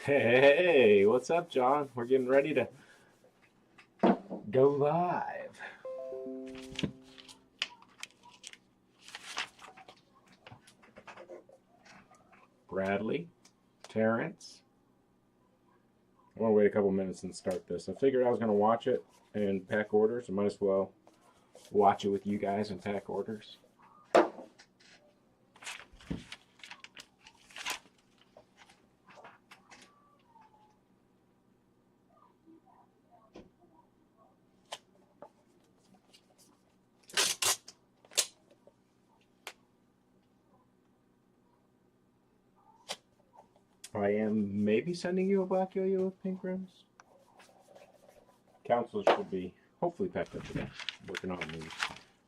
Hey, what's up, John? We're getting ready to go live. Bradley, Terrence. I want to wait a couple minutes and start this. I figured I was going to watch it and pack orders. I might as well watch it with you guys and pack orders. I am maybe sending you a black yo-yo with pink rims. Councils should be hopefully packed up today. Working on the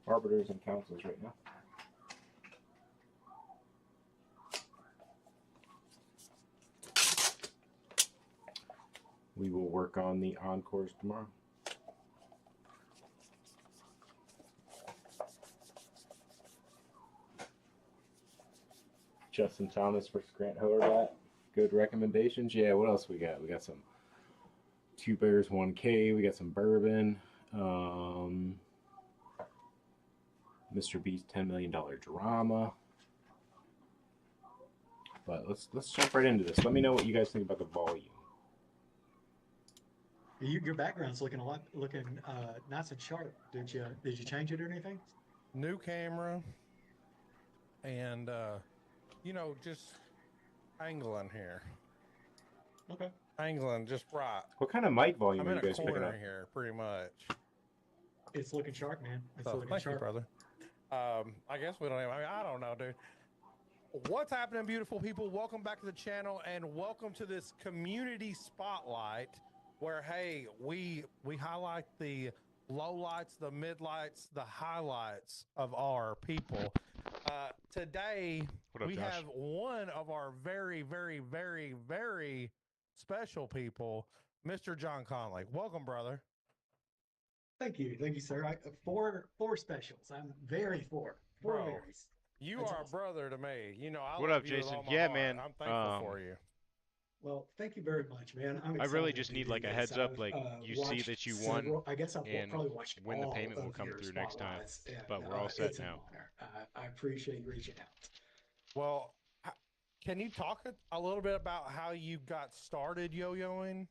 arbiters and councils right now. We will work on the encores tomorrow. Justin Thomas versus Grant Hillerbat. Good recommendations. Yeah, what else we got? We got some Two Bears 1K. We got some bourbon. Mr. Beast $10 million drama. But let's jump right into this. Let me know what you guys think about the volume. Your background's looking nice and sharp. Did you change it or anything? New camera and just angling here. Okay. Angling just right. What kind of mic volume I'm are in you a guys picking corner up? here, pretty much. It's looking sharp, man. It's So looking thank sharp. you, brother. I guess we don't even, I don't know, dude. What's happening, beautiful people? Welcome back to the channel and welcome to this community spotlight where, hey, we highlight the lowlights, the midlights, the highlights of our people. Today, What up, Josh? have one of our very, very, very, very special people, Mr. John Conley. Welcome, brother. Thank you, sir. Four specials. I'm very four Bro, varies. You That's are awesome. a brother to me. You know, I What love up, you with Jason? all my Yeah, heart. man. I'm thankful for you. Well, thank you very much, man. I'm I excited really just to need do like a this. heads up, I've like you see watched that you won, several. I guess I've and probably watched when the all payment will of come your through next time. spotlights, But and we're all set it's an now. honor. I appreciate you reaching out. Well, can you talk a little bit about how you got started yo-yoing?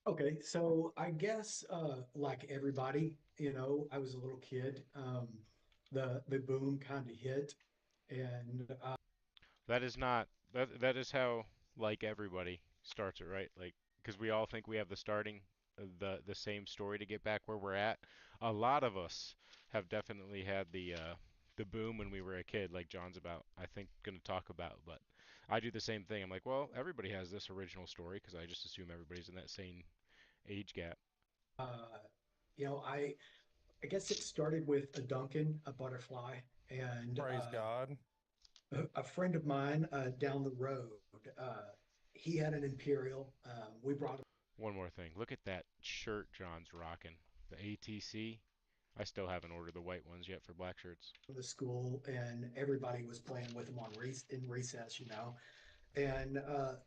Okay, so I guess like everybody, I was a little kid. The boom kind of hit, and That is not that is how like everybody starts it, right? Like because we all think we have the starting the same story to get back where we're at. A lot of us have definitely had the boom when we were a kid, like John's about I think going to talk about, but I do the same thing. I'm like, well, everybody has this original story because I just assume everybody's in that same age gap. uh, I guess it started with a Duncan, a butterfly, and Praise God. a friend of mine down the road. Uh, he had an Imperial. We brought him One more thing. Look at that shirt John's rocking. The ATC. I still haven't ordered the white ones yet for black shirts. to school, and everybody was playing with him in recess, and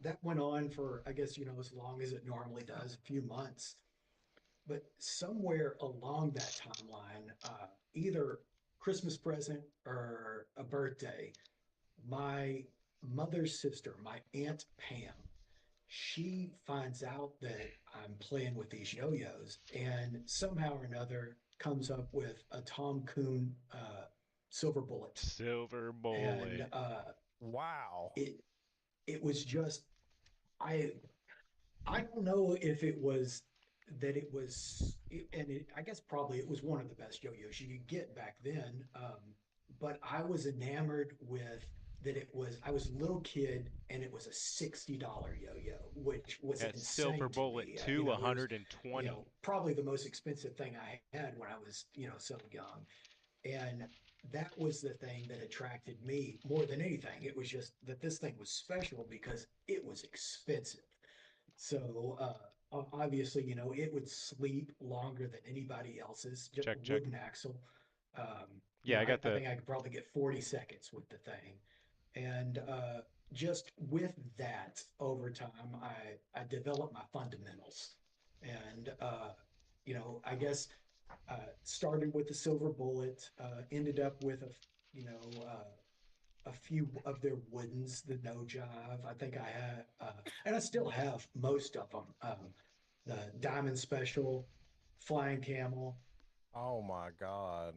that went on for, I guess, as long as it normally does, a few months. But somewhere along that timeline, either Christmas present or a birthday, my mother's sister, my Aunt Pam, she finds out that I'm playing with these yo-yos and somehow or another comes up with a Tom Coon silver bullet. Silver And bullet. Wow. it it was just I I don't know if it was that it was, and I guess probably it was one of the best yo-yos you could get back then. But I was enamored with that I was a little kid and it was a $60 yo-yo, which was That silver insane to bullet me. to It was, 120. probably the most expensive thing I had when I was, so young. And that was the thing that attracted me more than anything. It was just that this thing was special because it was expensive. So obviously, it would sleep longer than anybody else's. Just Check, check. wooden axle. Yeah, I got I the think I could probably get 40 seconds with the thing. And just with that over time, I developed my fundamentals, and I guess started with the silver bullet, ended up with a few of their woodens, the no jive. I think I had, and I still have most of them. The diamond special, flying camel, Oh my God.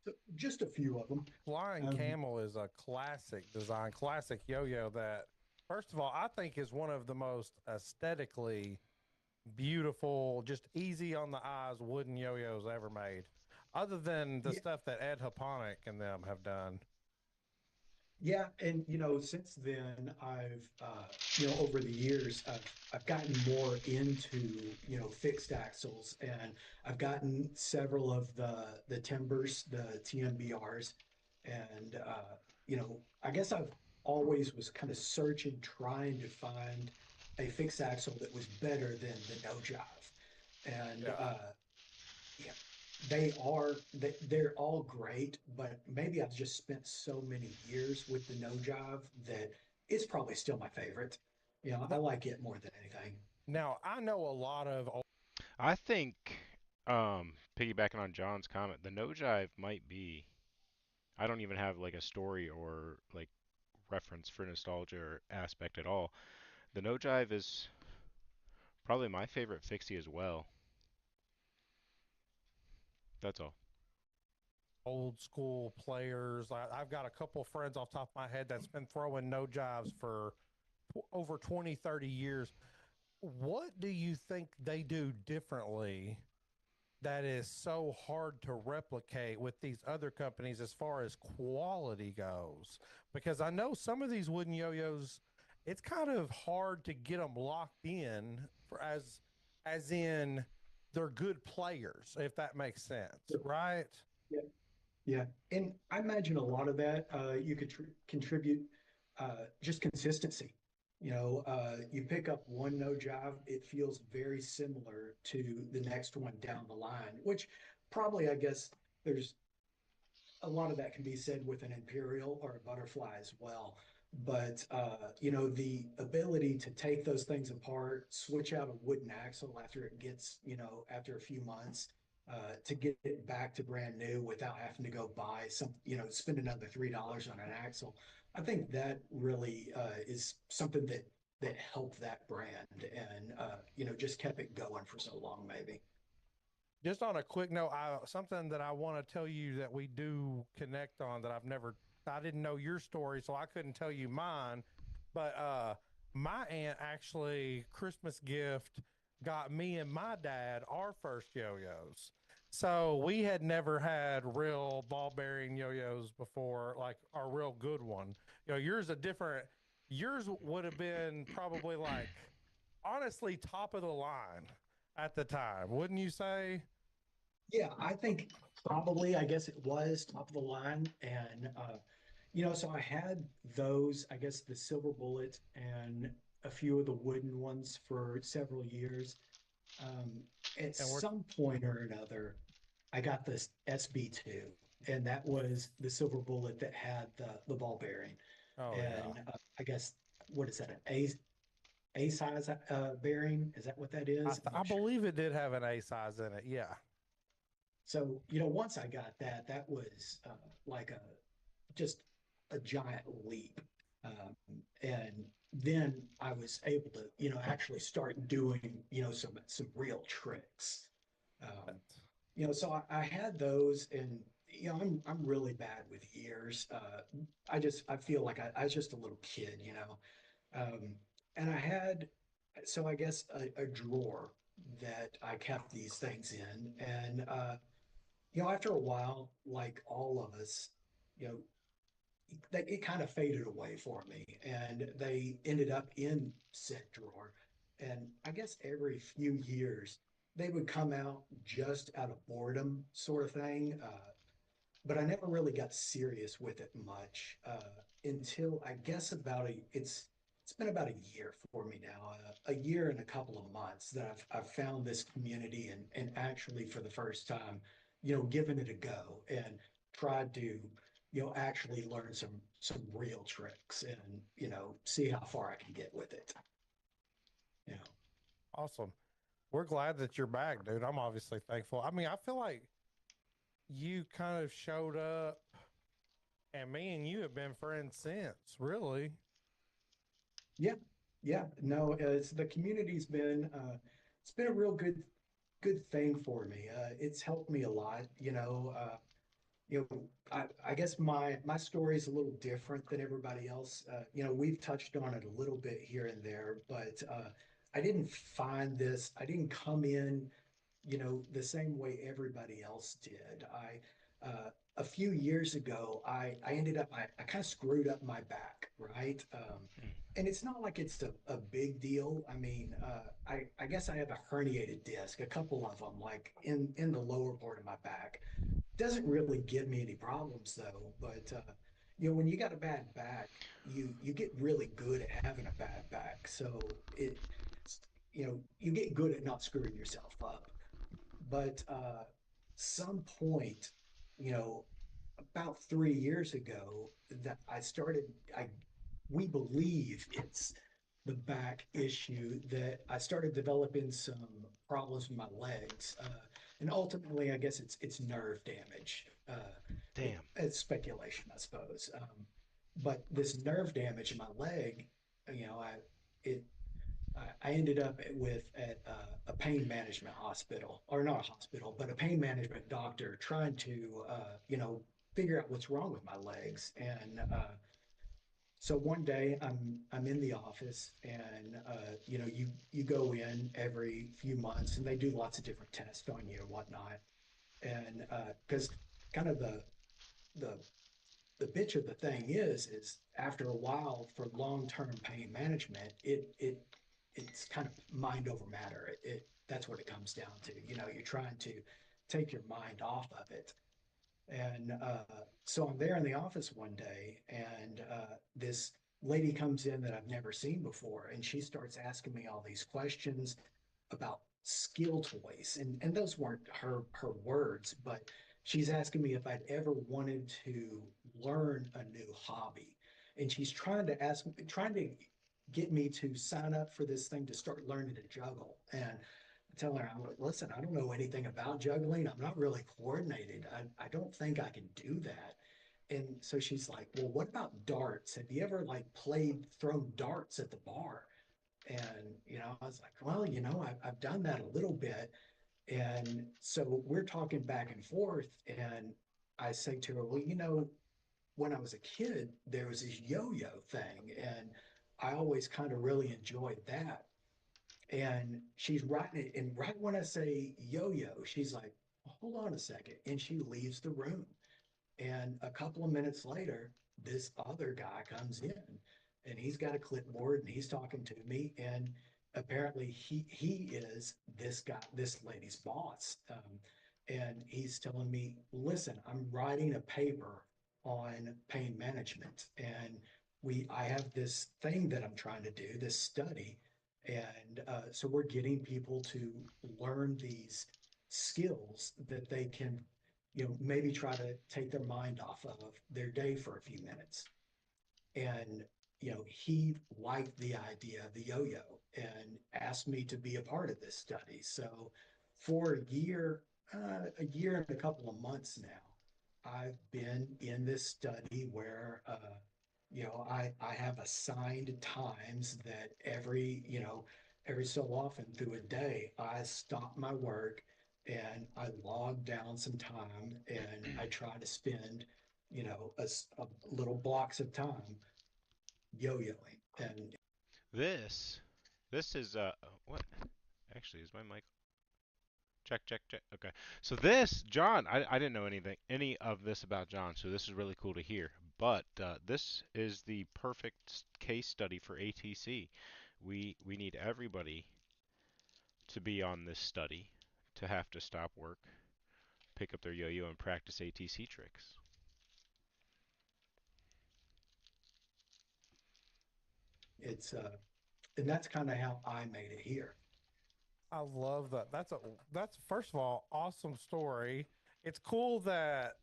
so just a few of them. Flying Um, Camel is a classic design, classic yo-yo that, first of all, I think is one of the most aesthetically beautiful, just easy on the eyes wooden yo-yos ever made. Other than the yeah, stuff that Ed Haponic and them have done. yeah, and since then over the years, I've gotten more into fixed axles, and I've gotten several of the timbers, the TMBRs, and I guess I've always was kind of searching, trying to find a fixed axle that was better than the no jive, and Yeah. yeah, they're all great, but maybe I've just spent so many years with the no jive that it's probably still my favorite. I like it more than anything. Now, I know a lot of I think, piggybacking on John's comment, the no jive might be. I don't even have like a story or like reference for nostalgia or aspect at all. The no jive is probably my favorite fixie as well. That's all. old school players. I've got a couple friends off top of my head that's been throwing no jives for over 20, 30 years. What do you think they do differently that is so hard to replicate with these other companies as far as quality goes? Because I know some of these wooden yo-yos, it's kind of hard to get them locked in for as in they're good players, if that makes sense, right? Yeah, yeah. And I imagine a lot of that you could contribute just consistency. You pick up one no jive, it feels very similar to the next one down the line, which probably, I guess, there's a lot of that can be said with an imperial or a butterfly as well. But the ability to take those things apart, switch out a wooden axle after it gets, after a few months, to get it back to brand new without having to go buy some, spend another $3 on an axle. I think that really is something that helped that brand and just kept it going for so long, maybe. Just on a quick note, something that I want to tell you that we do connect on that I didn't know your story, so I couldn't tell you mine. But my aunt actually Christmas gift got me and my dad our first yo-yos. So we had never had real ball bearing yo-yos before, like our real good one. Yours a different. Yours would have been probably like honestly top of the line at the time, wouldn't you say? Yeah, I think probably, I guess it was top of the line. And, so I had those, I guess the silver bullet and a few of the wooden ones for several years. Um, at And we're some point or another, I got this SB2, and that was the silver bullet that had the ball bearing. Oh yeah. And I guess, what is that, an A size bearing? Is that what that is? I'm I not sure. believe it did have an A size in it. Yeah. So, once I got that, that was like just a giant leap. And then I was able to, actually start doing, some real tricks. Um, so I had those, and I'm really bad with years. I feel like I was just a little kid, and I had, so I guess a drawer that I kept these things in, and after a while, like all of us, you know, it kind of faded away for me, and they ended up in said drawer. And I guess every few years they would come out just out of boredom, sort of thing. But I never really got serious with it much until I guess it's been about a year for me now, a year and a couple of months that I've found this community and actually for the first time, given it a go and tried to actually learn some real tricks and, see how far I can get with it. You know, Awesome. We're glad that you're back, dude. I'm obviously thankful. I mean, I feel like you kind of showed up, and me and you have been friends since, really. yeah, yeah. No, it's the community's been it's been a real good thing for me. It's helped me a lot. I guess my story is a little different than everybody else. We've touched on it a little bit here and there, but I didn't find this. I didn't come in, the same way everybody else did. A few years ago, I ended up, I kind of screwed up my back, right? Hmm. And it's not like it's a big deal. I mean, I guess I have a herniated disc, a couple of them, like in the lower part of my back. Doesn't really give me any problems though. But when you got a bad back, you get really good at having a bad back. So you get good at not screwing yourself up. But some point, you know, about 3 years ago, that I started, I we believe it's the back issue that I started developing some problems with my legs, and ultimately, I guess it's nerve damage. Damn. It's speculation, I suppose. But this nerve damage in my leg, it I ended up at a pain management hospital, or not a hospital, but a pain management doctor trying to, figure out what's wrong with my legs. And so one day I'm in the office, and you go in every few months, and they do lots of different tests on you and whatnot. And because kind of the the bitch of the thing is after a while, for long-term pain management, it's kind of mind over matter. That's what it comes down to. You're trying to take your mind off of it. And so I'm there in the office one day, and this lady comes in that I've never seen before, and she starts asking me all these questions about skill toys, and those weren't her words, but she's asking me if I'd ever wanted to learn a new hobby, and she's trying to get me to sign up for this thing to start learning to juggle. And I tell her, I'm like, listen, I don't know anything about juggling. I'm not really coordinated. I don't think I can do that. And so she's like, well, what about darts? Have you ever like thrown darts at the bar? And, I was like, well, I've done that a little bit. And so we're talking back and forth. And I say to her, well, when I was a kid, there was this yo yo thing. And I always kind of really enjoyed that. And she's writing it. And right when I say yo yo, she's like, hold on a second. And she leaves the room. And a couple of minutes later, this other guy comes in, and he's got a clipboard, and he's talking to me. And apparently he is this lady's boss. And he's telling me, listen, I'm writing a paper on pain management. And I have this thing that I'm trying to do, this study. And so we're getting people to learn these skills that they can, maybe try to take their mind off of their day for a few minutes. And, he liked the idea of the yo-yo and asked me to be a part of this study. So for a year and a couple of months now, I've been in this study where, I have assigned times that every so often through a day, I stop my work and I log down some time, and I try to spend, a little blocks of time yo-yoing. And This, this is what? Actually, is my mic? Check, check, check. Okay. So this, John, I didn't know any of this about John, so this is really cool to hear. But this is the perfect case study for ATC. We need everybody to be on this study, to have to stop work, pick up their yo-yo, and practice ATC tricks. it's and that's kind of how I made it here. I love that. That's first of all awesome story. It's cool that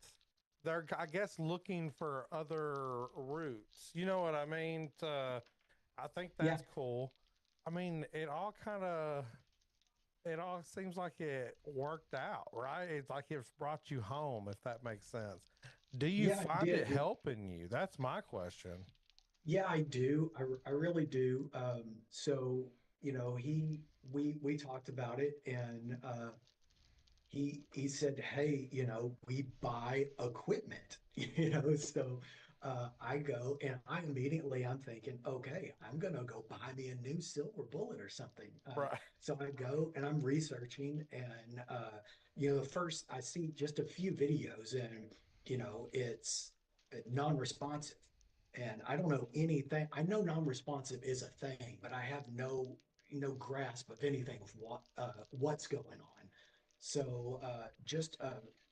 they're, I guess, looking for other routes. You know what I mean? I think Yeah, that's cool. I mean, it all seems like it worked out, right? It's like it's brought you home, if that makes sense. Do you yeah, it find it did. helping you? That's my question. Yeah, I do. I really do. So, you know, we talked about it, and he said, "Hey, you know, we buy equipment." You know, so I go and I immediately I'm thinking, okay, I'm gonna go buy me a new silver bullet or something. Right. So I go and I'm researching, and you know, first I see just a few videos, and you know, it's non-responsive, and I don't know anything. I know non-responsive is a thing, but I have no grasp of anything of what's going on. So just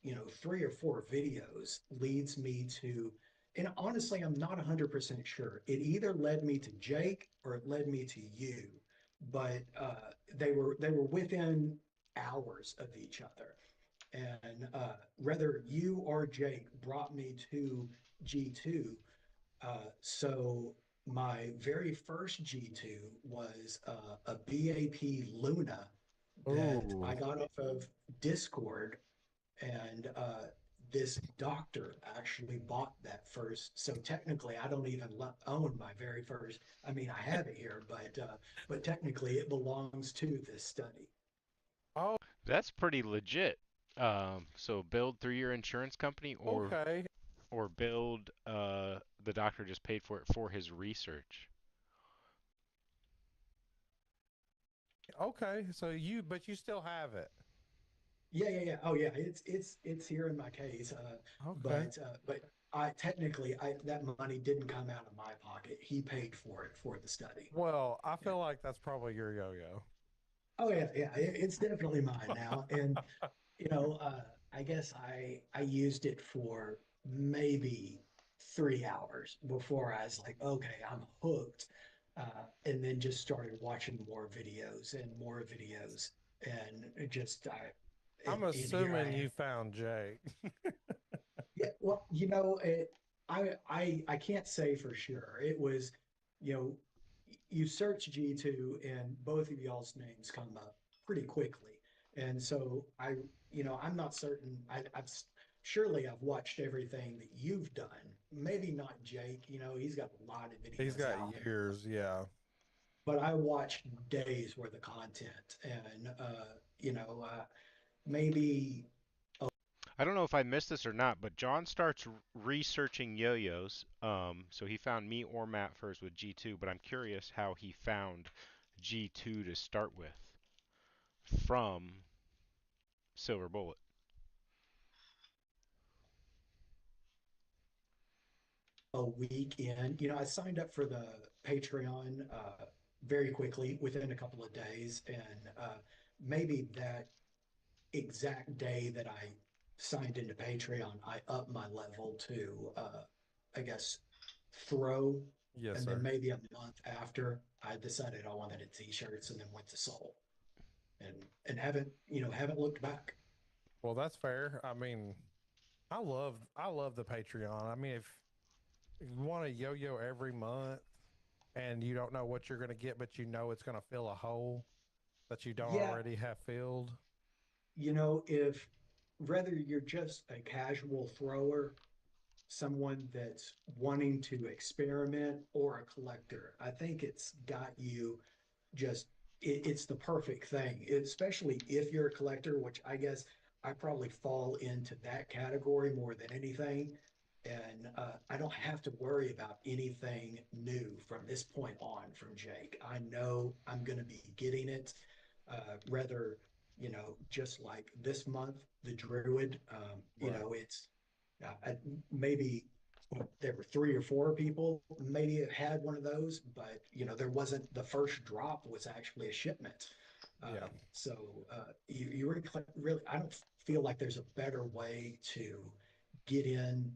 you know, three or four videos leads me to, and honestly, I'm not 100% sure. It either led me to Jake or it led me to you, but they were within hours of each other. And whether you or Jake brought me to G2, so my very first G2 was a BAP Luna that I Ooh. got off of Discord, and this doctor actually bought that first. So technically, I don't even own my very first. I mean, I have it here, but technically, it belongs to this study. Oh, That's pretty legit. So build through your insurance company, okay. or build the doctor just paid for it for his research. Okay. So but you still have it. Yeah, yeah, yeah. Oh, yeah. It's here in my case. Okay. But I technically I that money didn't come out of my pocket. He paid for it for the study. Well, I Yeah. feel like that's probably your yo-yo. Oh yeah, yeah. It's definitely mine now. And you know, I guess I used it for maybe 3 hours before I was like, okay, I'm hooked. And then just started watching more videos and more videos, and it just I'm and here I assuming am. you found Jake. Yeah, well, you know, I can't say for sure. It was, you know, you search G2 and both of y'all's names come up pretty quickly. And so you know, I'm not certain. Surely I've watched everything that you've done. Maybe not Jake, you know, he's got a lot of He's videos got out there, years, yeah. but I watched days worth of content, and you know, maybe I don't know if I missed this or not, but John starts researching yo-yos. So he found me or Matt first with G2, but I'm curious how he found G2 to start with from Silver Bullet. a week in. You know, I signed up for the Patreon very quickly within a couple of days, and maybe that exact day that I signed into Patreon, I upped my level to, I guess, throw, Yes, and then sir. maybe a month after, I decided I wanted a t-shirts, and then went to Soul, and haven't haven't looked back. Well, that's fair. I mean, I love the Patreon. I mean, if you want to yo-yo every month and you don't know what you're going to get, but you know it's going to fill a hole that you don't Yeah, already have filled. you know, if whether you're just a casual thrower, someone that's wanting to experiment, or a collector, I think it's got you just it's the perfect thing, especially if you're a collector, which I guess I probably fall into that category more than anything. And I don't have to worry about anything new from this point on from Jake. I know I'm going to be getting it, rather, you know, just like this month, the Druid, you Right. know, it's maybe there were three or four people maybe have had one of those, but you know, there wasn't the first drop was actually a shipment. Yeah. So you really, I don't feel like there's a better way to get in,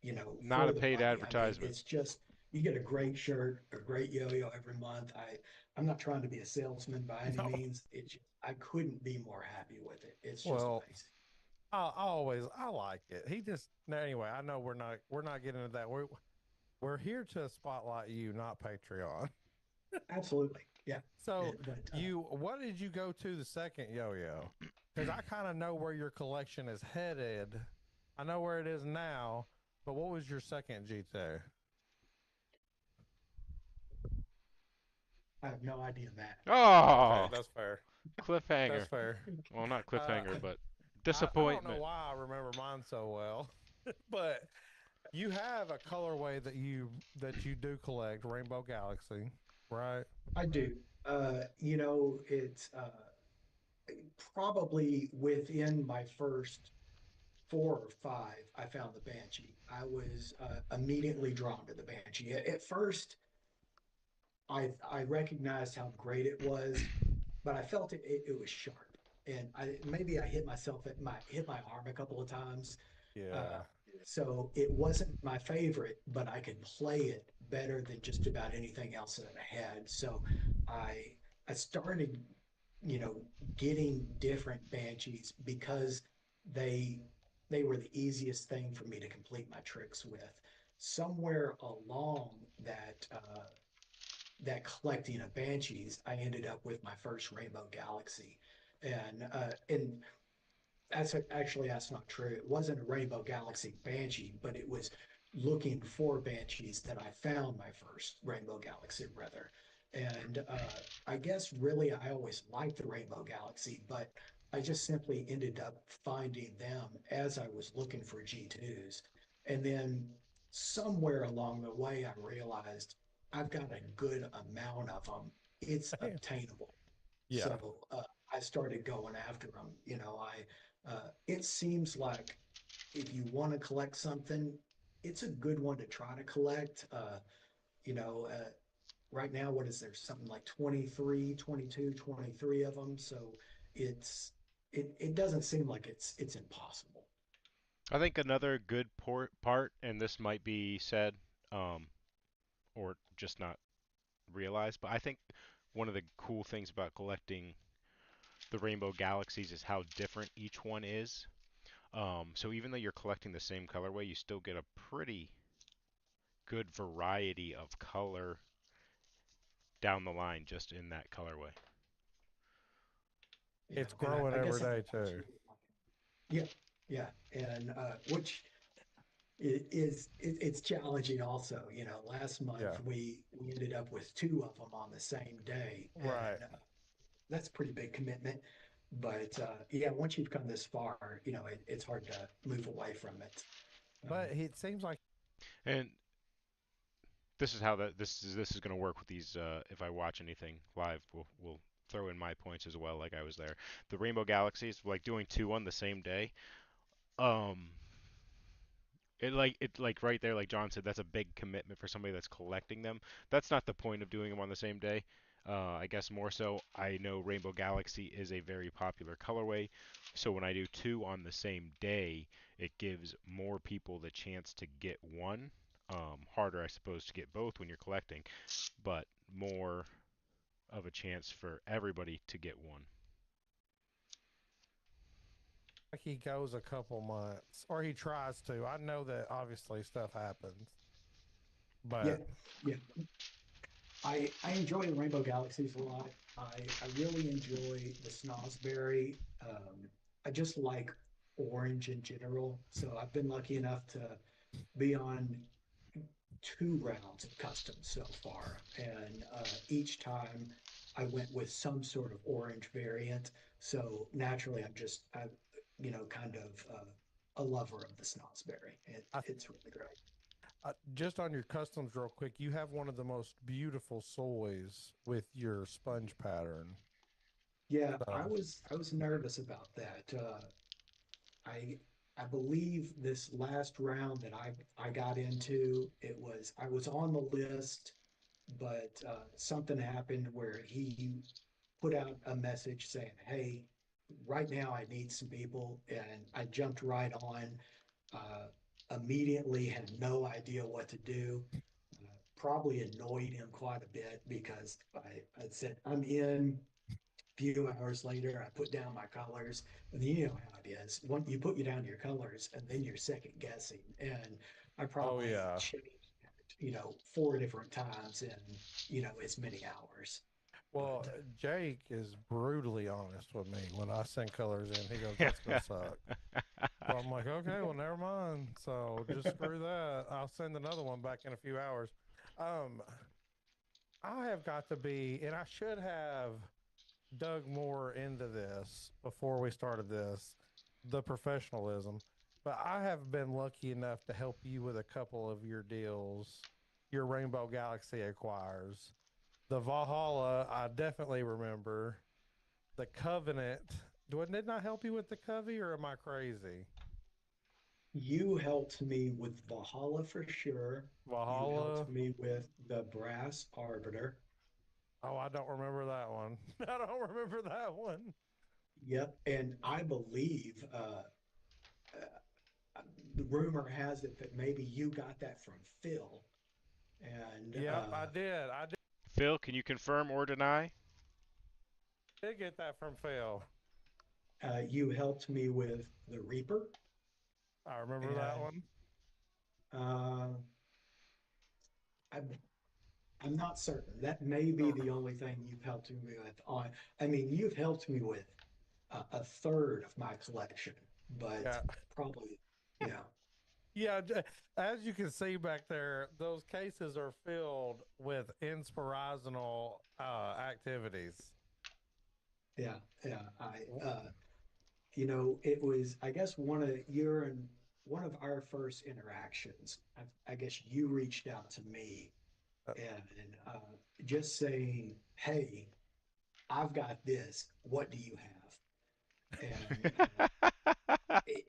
you know, Not for a the paid money. I mean, advertisement. it's just you get a great shirt, a great yo-yo every month. I'm not trying to be a salesman by any No. means. I couldn't be more happy with it. It's just Well, amazing. I like it. He just no, anyway. I know we're not getting into that. We're here to spotlight you, not Patreon. Absolutely. Yeah. So But what did you go to the second yo-yo? Because I kind of know where your collection is headed. I know where it is now, but what was your second G2? I have no idea, Matt. Okay, Oh, that's fair. That's cliffhanger. fair. Well, not Uh, cliffhanger, but I don't know disappointment. why I remember mine so well, but you have a colorway that you do collect, Rainbow Galaxy, right? I do. It's probably within my first four or five, I found the Banshee. I was immediately drawn to the Banshee. At first, I recognized how great it was, but I felt it was sharp, and maybe I hit my arm a couple of times. Uh, Yeah. so it wasn't my favorite, but I could play it better than just about anything else that I had. So I I started, you know, getting different banshees because they they were the easiest thing for me to complete my tricks with. Somewhere along that collecting of banshees, I ended up with my first Rainbow Galaxy, and that's not true. It wasn't a Rainbow Galaxy Banshee, but it was looking for banshees that I found my first Rainbow Galaxy rather. And I guess really I always liked the Rainbow Galaxy, but I just simply ended up finding them as I was looking for G2s. And then somewhere along the way, I realized I've got a good amount of them. It's obtainable. Yeah. So I started going after them. It seems like if you want to collect something, it's a good one to try to collect. You know, uh, right now, what is there? Something like 23, 22, 23 of them. So it's it doesn't seem like it's impossible. I think another good part, and this might be said, um, or just not realized, but I think one of the cool things about collecting the Rainbow Galaxies is how different each one is. So even though you're collecting the same colorway, you still get a pretty good variety of color down the line just in that colorway. It's And growing I every guess I day could too. absolutely like it. Yeah, yeah, and which it's challenging also. Last Yeah. month we ended up with two of them on the same day, Right. and that's a pretty big commitment. But yeah, once you've come this far, it's hard to move away from it. But it seems like And this is how this is going to work with these. If I watch anything live, we'll throw in my points as well, like I was there. The Rainbow Galaxies, like doing two on the same day. Um, it like right there, like John said, that's a big commitment for somebody that's collecting them. That's not the point of doing them on the same day. I guess more so, I know Rainbow Galaxy is a very popular colorway, so when I do two on the same day, it gives more people the chance to get one. Harder, I suppose, to get both when you're collecting, but more of a chance for everybody to get one. he goes a couple months, or he tries to. I know that obviously stuff happens, Yeah, but yeah. I enjoy the Rainbow Galaxies a lot. I really enjoy the Snosberry. I just like orange in general. So I've been lucky enough to be on two rounds of customs so far, and each time I went with some sort of orange variant. So naturally, kind of a lover of the Snosberry. I, It's really great. just on your customs, real quick, you have one of the most beautiful soys with your sponge pattern. Yeah, I So was I was nervous about that. I I believe this last round that I got into, I was on the list, but something happened where he put out a message saying, "Hey, right now I need some people," and I jumped right on. Uh, Immediately had no idea what to do. Probably annoyed him quite a bit because I said, "I'm in. If few hours later, I put down my colors, and you know how it is. Once you put you down your colors, and then you're second guessing. And I Oh probably yeah. changed it, 4 different times in, as many hours. Well, But Jake is brutally honest with me. When I send colors in, he goes, "That's gonna suck." So I'm like, "Okay, well, never mind. So just screw that. I'll send another one back in a few hours." Um, I have got to be, and I should have dug more into this before we started this, the professionalism. But I have been lucky enough to help you with a couple of your deals, your Rainbow Galaxy acquires. The Valhalla, I definitely remember. The Covenant, didn't I help you with the Covey or am I crazy? you helped me with Valhalla for sure. You Valhalla, helped me with the Brass Arbiter. oh, I don't remember that one. I don't remember that one. Yep. And I believe the rumor has it that maybe you got that from Phil. And Yep, I did. I Phil, can you confirm or deny? did get that from Phil. you helped me with the Reaper. I remember that And one. uh, I'm, I'm not certain. That may be the only thing you've helped me with on. I mean, you've helped me with a third of my collection, but Yeah. probably, yeah, Yeah, as you can see back there, those cases are filled with inspirational activities. yeah, yeah. It was, I guess, one of our first interactions. I guess you reached out to me Uh, and just saying, "Hey, I've got this. What do you have?" And it,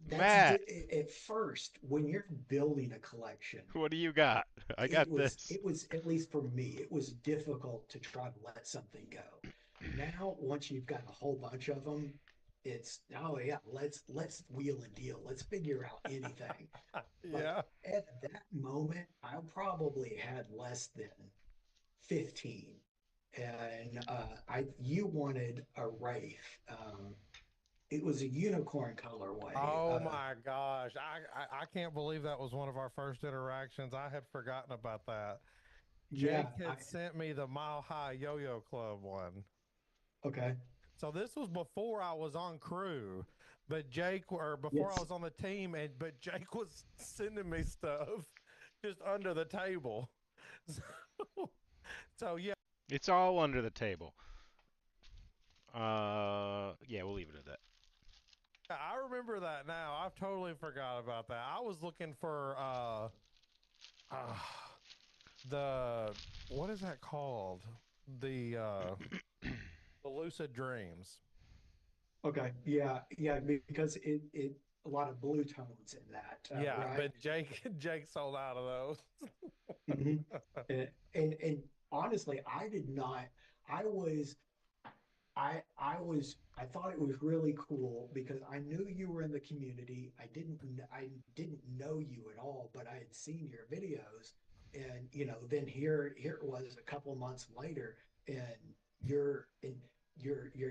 Matt, at first when you're building a collection, what do you got? I got this. it was at least for me, it was difficult to try to let something go. Now, once you've got a whole bunch of them, it's oh yeah, let's wheel and deal. Let's figure out anything. But yeah. at that moment, I probably had less than 15. And I you wanted a Wraith. It was a unicorn colorway. Oh my gosh. I can't believe that was one of our first interactions. I had forgotten about that. Yeah, Jake had sent me the Mile High Yo Yo Club one. okay. So this was before I was on crew, but or before I Yes. was on the team, but Jake was sending me stuff just under the table. So, so yeah, It's all under the table. Yeah, we'll leave it at that. I remember that now. I've totally forgot about that. I was looking for uh the what is that called? The uh the lucid dreams. Okay. Yeah. Yeah. Because it a lot of blue tones in that, Yeah, right? but Jake sold out of those. Hmm. And honestly, I did not. I was I thought it was really cool because I knew you were in the community. I didn't know you at all, but I had seen your videos, and then here it was a couple of months later, and you're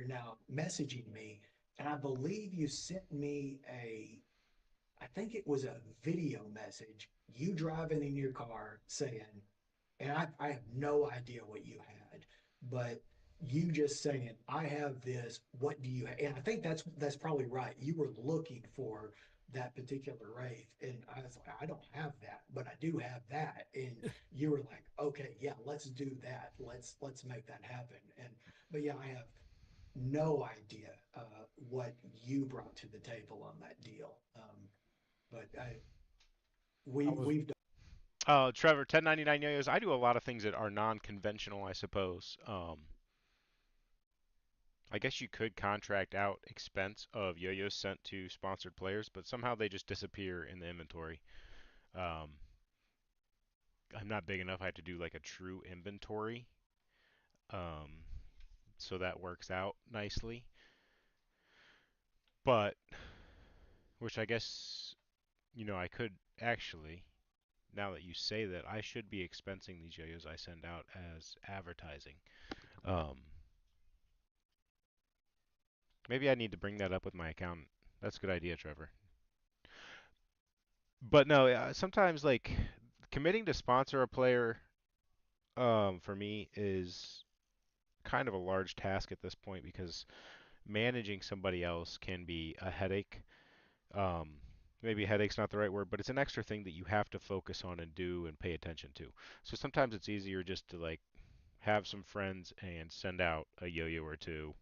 now messaging me, and I believe you sent me I think it was a video message, you driving in your car saying, and I have no idea what you had, but you just saying, I have this, what do you have? And I think that's probably right. You were looking for that particular wraith. And I was like, I don't have that, but I do have that. And you were like, okay, yeah, let's do that. Let's make that happen. And but yeah, I have no idea what you brought to the table on that deal. But I was we've done. Trevor, 1099 yo-yos. I do a lot of things that are non-conventional, I suppose. I guess you could contract out expense of yo-yos sent to sponsored players, but somehow they just disappear in the inventory. Um, I'm not big enough. I have to do like a true inventory. Um, so that works out nicely. But, which I guess, I could actually, now that you say that, I should be expensing these yo-yos I send out as advertising. Um, Maybe I need to bring that up with my accountant. That's a good idea, Trevor. But no, sometimes like committing to sponsor a player, for me is kind of a large task at this point because managing somebody else can be a headache. Um, Maybe headache's not the right word, but it's an extra thing that you have to focus on and do and pay attention to. So sometimes it's easier just to like have some friends and send out a yo-yo or two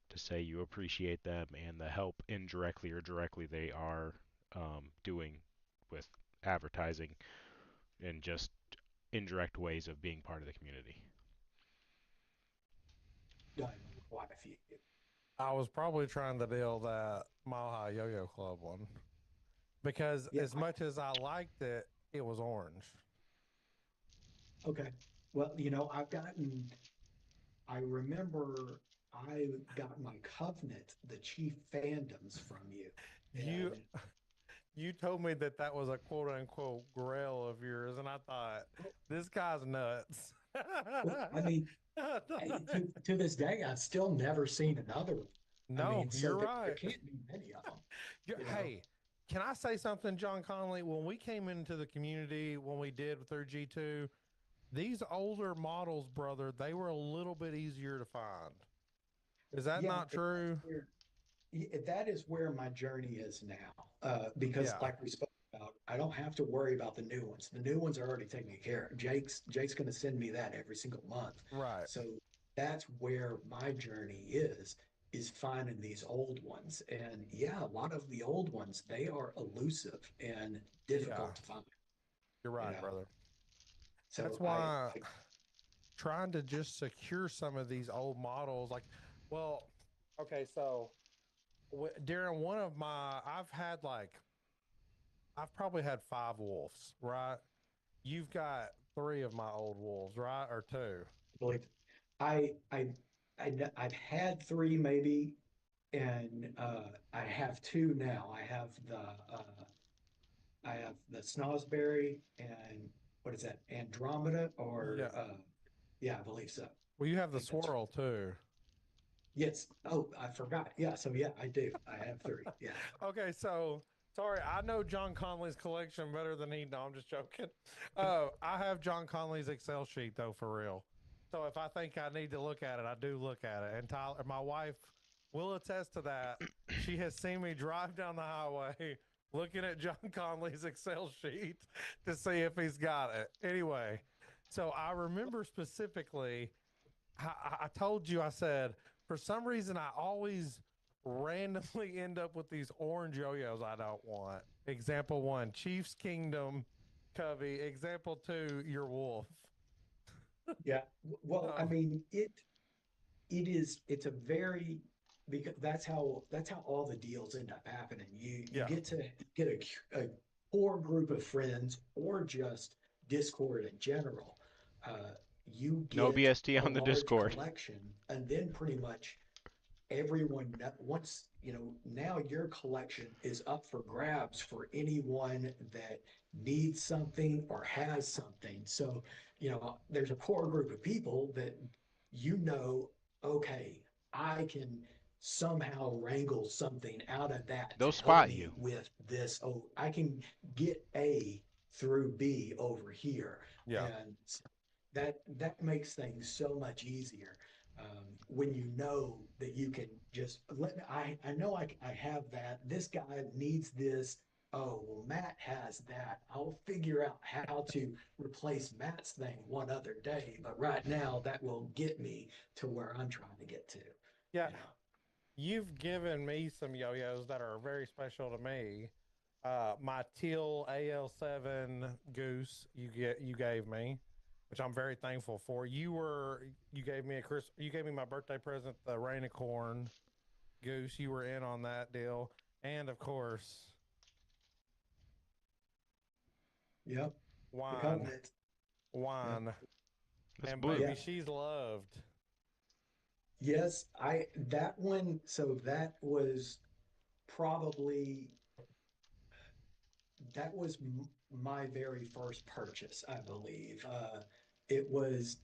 to say you appreciate them and the help indirectly or directly they are doing with advertising and just indirect ways of being part of the community. Done quite a few. I was probably trying to deal that Mile High Yo-Yo Club one because Yeah. as much as I liked it, it was orange. Okay. Well, I remember I got my Covenant, the chief fandoms from you. You And you told me that that was a quote unquote grail of yours, and I thought this guy's nuts. well, I mean, to this day, I've still never seen another one. I No, mean, so you're there right. can't be many of them, you know. Hey, can I say something, John Conley? When we came into the community, when we did through G2, these older models, brother, they were a little bit easier to find. Is that Yeah, not true? that is where my journey is now. Because Yeah, like we spoke about, I don't have to worry about the new ones. The new ones are already taken care of. Jake's going to send me that every single month. right. So that's where my journey is finding these old ones. And yeah, a lot of the old ones, they are elusive and Yeah, difficult to find, you're you right, know. brother. That's So why trying to just secure some of these old models, like, well, okay, so during one of my, I've probably had five wolves, right? You've got three of my old wolves, right? Or two. believe I I I've had three maybe, and I have two now. I have the Snosberry and what is that, Andromeda Yeah. or yeah, I believe so. I Well, you have the think that's swirl too. yes. Oh, I forgot. Yeah, so yeah, I do. I have three. Yeah. Okay, so sorry, I know John Conley's collection better than he. No, I'm just joking. I have John Conley's Excel sheet though, for real. So if I think I need to look at it, I do look at it. And Tyler, my wife, will attest to that. She has seen me drive down the highway looking at John Conley's Excel sheet to see if he's got it. Anyway, so I remember specifically I told you, I said, for some reason, I always randomly end up with these orange yo-yos I don't want. Example one, Chiefs Kingdom Covey. Example two, your wolf. Yeah. Well, I So, mean, it's a very, because that's how all the deals end up happening. You yeah, get to get a core group of friends or just Discord in general. Uh, you No get BST a on the large Discord. collection, and then pretty much everyone once now your collection is up for grabs for anyone that needs something or has something. So there's a core group of people that okay, I can somehow wrangle something out of that to They'll help spot me you. with this. Oh, I can get A through B over here. yeah, And that makes things so much easier when you know that you can just let me. I know I have that. This guy needs this. Oh, well, Matt has that. I'll figure out how to replace Matt's thing one other day. But right now, that will get me to where I'm trying to get to, yeah. you know. You've given me some yo-yos that are very special to me. My teal AL7 goose you gave me, which I'm very thankful for. You gave me you gave me my birthday present, the Rainicorn goose. You were in on that deal, and of course, Yep. The wine, covenant. Yep. wine, That's and blue. baby, Yeah. she's loved. Yes. That one. So probably that was my very first purchase, I believe. it was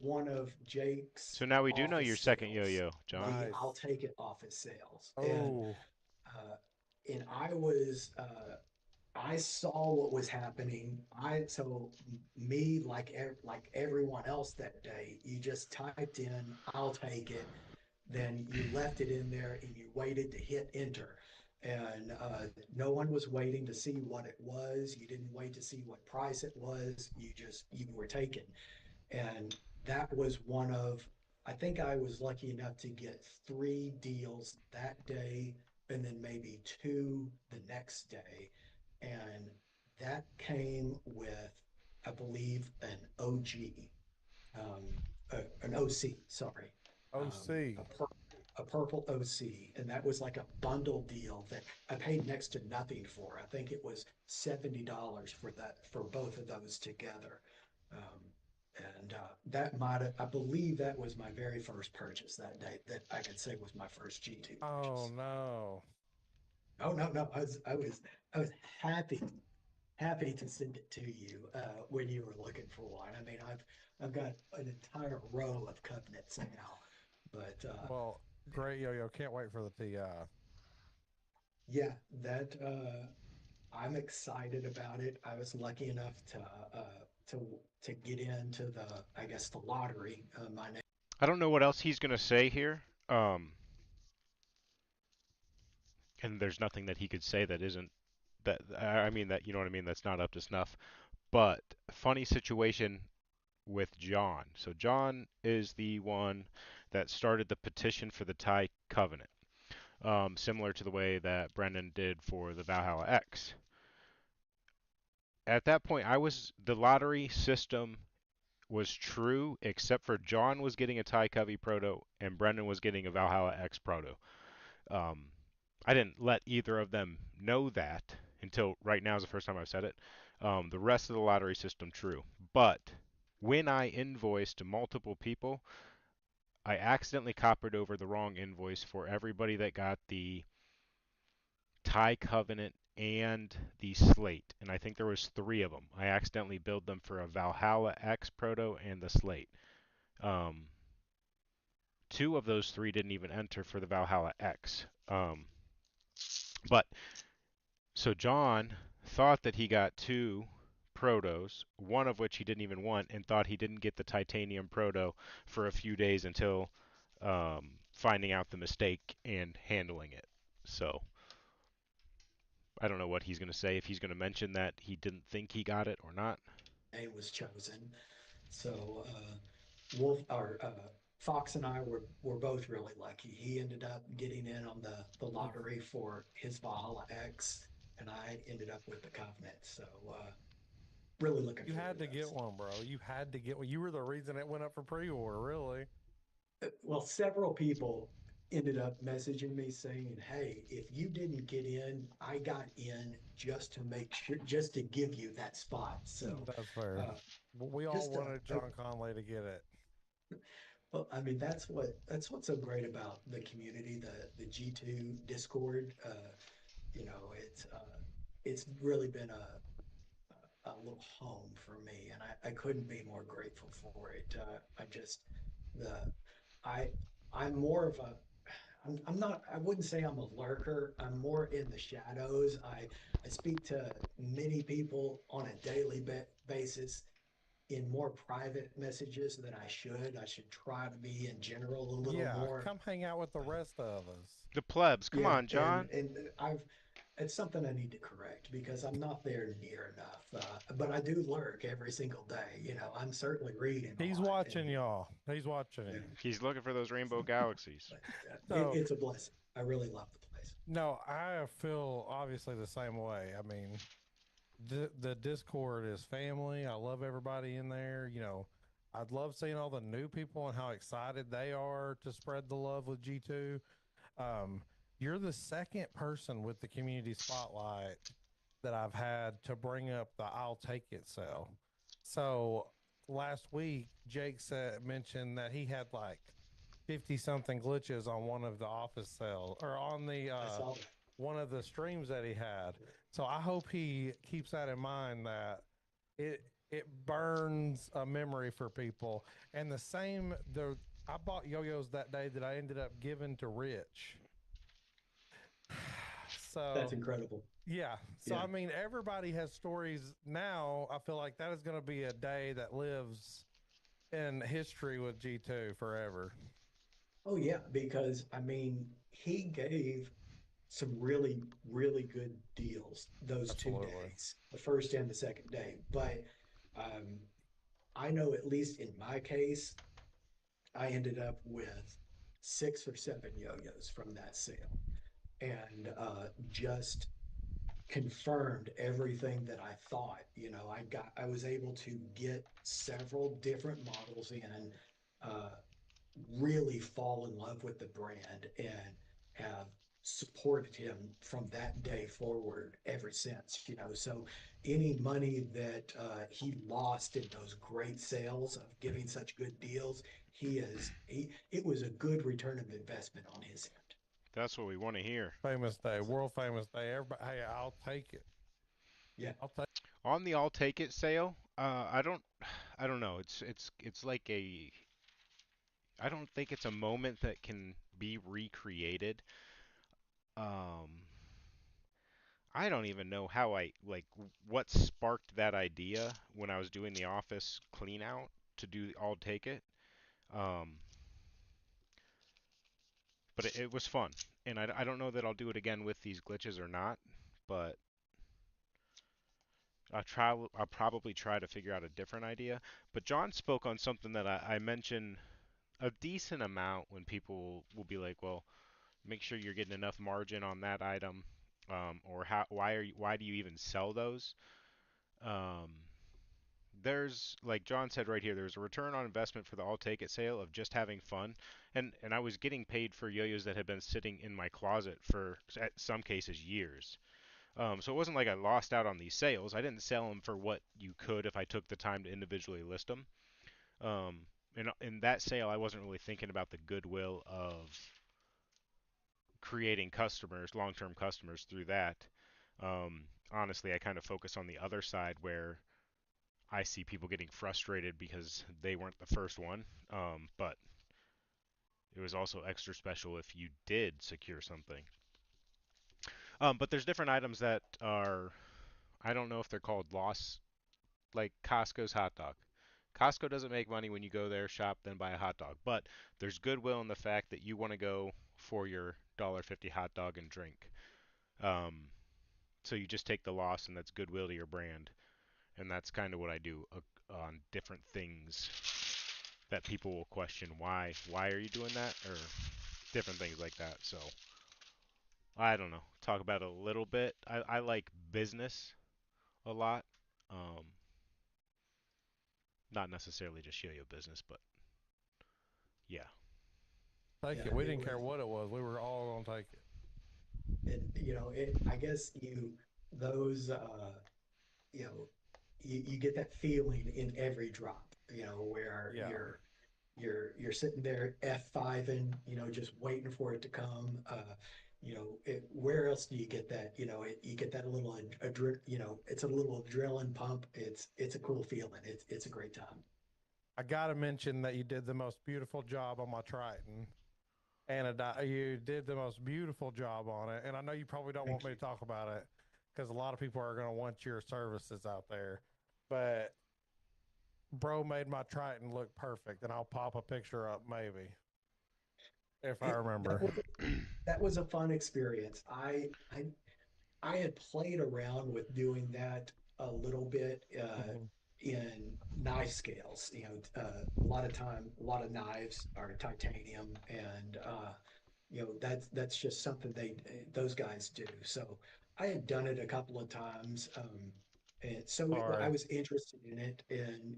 one of Jake's So now we do know office your second sales, yo-yo, John. the I'll Nice. take it office sales. Oh, Uh, and I saw what was happening. Me, like everyone else that day, you just typed in "I'll take it," then you left it in there and you waited to hit enter. And no one was waiting to see what it was. You didn't wait to see what price it was. You were taken. And that was one of, I think I was lucky enough to get three deals that day and then maybe two the next day. And that came with, I believe, an OG, an OC, sorry, OC. a purple OC, and that was like a bundle deal that I paid next to nothing for. I think it was $70 for both of those together. Um, and that might have, I believe that was my very first purchase that day. That I could say was my first G2 Oh purchase. no. Oh no, no, I was happy happy to send it to you when you were looking for one. I mean, I've got an entire row of covenants now, but Well, great yo-yo. Can't wait for the TI. yeah, that I'm excited about it. I was lucky enough to get into I guess the lottery. My name I don't know what else he's gonna say here. And there's nothing that he could say that isn't that I mean that you know what I mean that's not up to snuff. But funny situation with John. So John is the one that started the petition for the Thai covenant, similar to the way that Brendan did for the Valhalla X. At that point, I was the lottery system was true, except for John was getting a Thai Covey Proto and Brendan was getting a Valhalla X Proto. Um, I didn't let either of them know that until right now is the first time I've said it. The rest of the lottery system true, but when I invoiced multiple people, I accidentally copied over the wrong invoice for everybody that got the Thai Covenant and the Slate, and I think there was three of them. I accidentally billed them for a Valhalla X Proto and the Slate. Um, Two of those three didn't even enter for the Valhalla X. But so John thought that he got two protos, one of which he didn't even want, and thought he didn't get the titanium proto for a few days until finding out the mistake and handling it. So I don't know what he's going to say, if he's going to mention that he didn't think he got it or not. was chosen. So Wolf or Fox and I were both really lucky. He ended up getting in on the You lottery for his Valhalla X, and I ended up with the Covenant. So really looking you forward had to to get those. one, bro. You had to get one. You were the reason it went up for pre-order, really. Well, several people ended up messaging me saying, "Hey, if you didn't get in, I got in just to make sure, just to give you that spot." So, That's fair. uh, But we all just wanted John Conley to get it. well, I mean, that's what's so great about the community, the G2 Discord. It's really been a little home for me, and I couldn't be more grateful for it. I just the I I'm more of a I'm not, I wouldn't say I'm a lurker. I'm more in the shadows. I speak to many people on a daily basis in more private messages than I should. I should try to be in general a little Yeah, more. come hang out with the Uh, rest of us. The plebs, come yeah, on, John. and it's something I need to correct because I'm not there near enough. But I do lurk every single day. I'm certainly reading a He's lot, and watching y'all. He's watching yeah, you. He's looking for those rainbow galaxies. but So it's a blessing. I really love the place. no, I feel obviously the same way. I mean, the Discord is family. I love everybody in there. I'd love seeing all the new people and how excited they are to spread the love with G2. Um, you're the second person with the community spotlight that I've had to bring up the I'll take it sale. So last week, Jake mentioned that he had like 50 something glitches on one of the office sales or on the I saw that. one of the streams that he had. So I hope he keeps that in mind that it it burns a memory for people. And the same, I bought yo-yos that day that I ended up giving to Rich. That's So incredible. yeah. So Yeah. I mean, everybody has stories now. I feel like that is going to be a day that lives in history with G2 forever. Oh yeah, because I mean, he gave some really, really good deals those two Absolutely. days, the first and the second day. But um, I know at least in my case, I ended up with 6 or 7 yo-yos from that sale, and just confirmed everything that I thought. I was able to get several different models in, uh, really fall in love with the brand, and have supported him from that day forward ever since. So any money that he lost in those great sales of giving such good deals, it was a good return of investment on his end. That's what we want to hear. Famous day, world famous day. Everybody, hey, I'll take it. Yeah. I'll take. On the I'll take it sale, I don't know. It's like a I don't think it's a moment that can be recreated. Um, I don't even know how what sparked that idea when I was doing the office clean out to do the I'll take it. Um, but it was fun, and I don't know that I'll do it again with these glitches or not, but I'll probably try to figure out a different idea. But John spoke on something that I mention a decent amount when people will be like, well, make sure you're getting enough margin on that item, or why do you even sell those? Um, there's like John said right here, there's a return on investment for the I'll take it sale of just having fun, and I was getting paid for yo-yos that had been sitting in my closet for at some cases years. So it wasn't like I lost out on these sales. I didn't sell them for what you could if I took the time to individually list them. In that sale, I wasn't really thinking about the goodwill of creating customers, long-term customers through that. Honestly, I kind of focus on the other side where I see people getting frustrated because they weren't the first one. But it was also extra special if you did secure something. But there's different items that are, I don't know if they're called loss, like Costco's hot dog. Costco doesn't make money when you go there, shop, then buy a hot dog. But there's goodwill in the fact that you want to go for your $1.50 hot dog and drink. Um, so you just take the loss, and that's goodwill to your brand. And that's kind of what I do on different things that people will question why are you doing that, or different things like that. So I don't know. Talk about it a little bit. I like business a lot. Um, Not necessarily just yo-yo business, but yeah. Take Yeah, it. We it didn't care was. what it was. We were all gonna take it. And I guess those you know you get that feeling in every drop, where Yeah. you're sitting there F5ing, just waiting for it to come. Where else do you get that? You get that little it's a little adrenaline pump. It's a cool feeling. It's a great time. I gotta mention that you did the most beautiful job on my Triton, and you did the most beautiful job on it. And I know you probably don't want Thank me you. to talk about it because a lot of people are gonna want your services out there, but bro made my Triton look perfect, and I'll pop a picture up maybe if I It, that remember. was that was a fun experience. I had played around with doing that a little bit, Mhm. in knife scales. A lot of time, a lot of knives are titanium, and that's just something those guys do. So I had done it a couple of times, and so I Sorry. was interested in it, and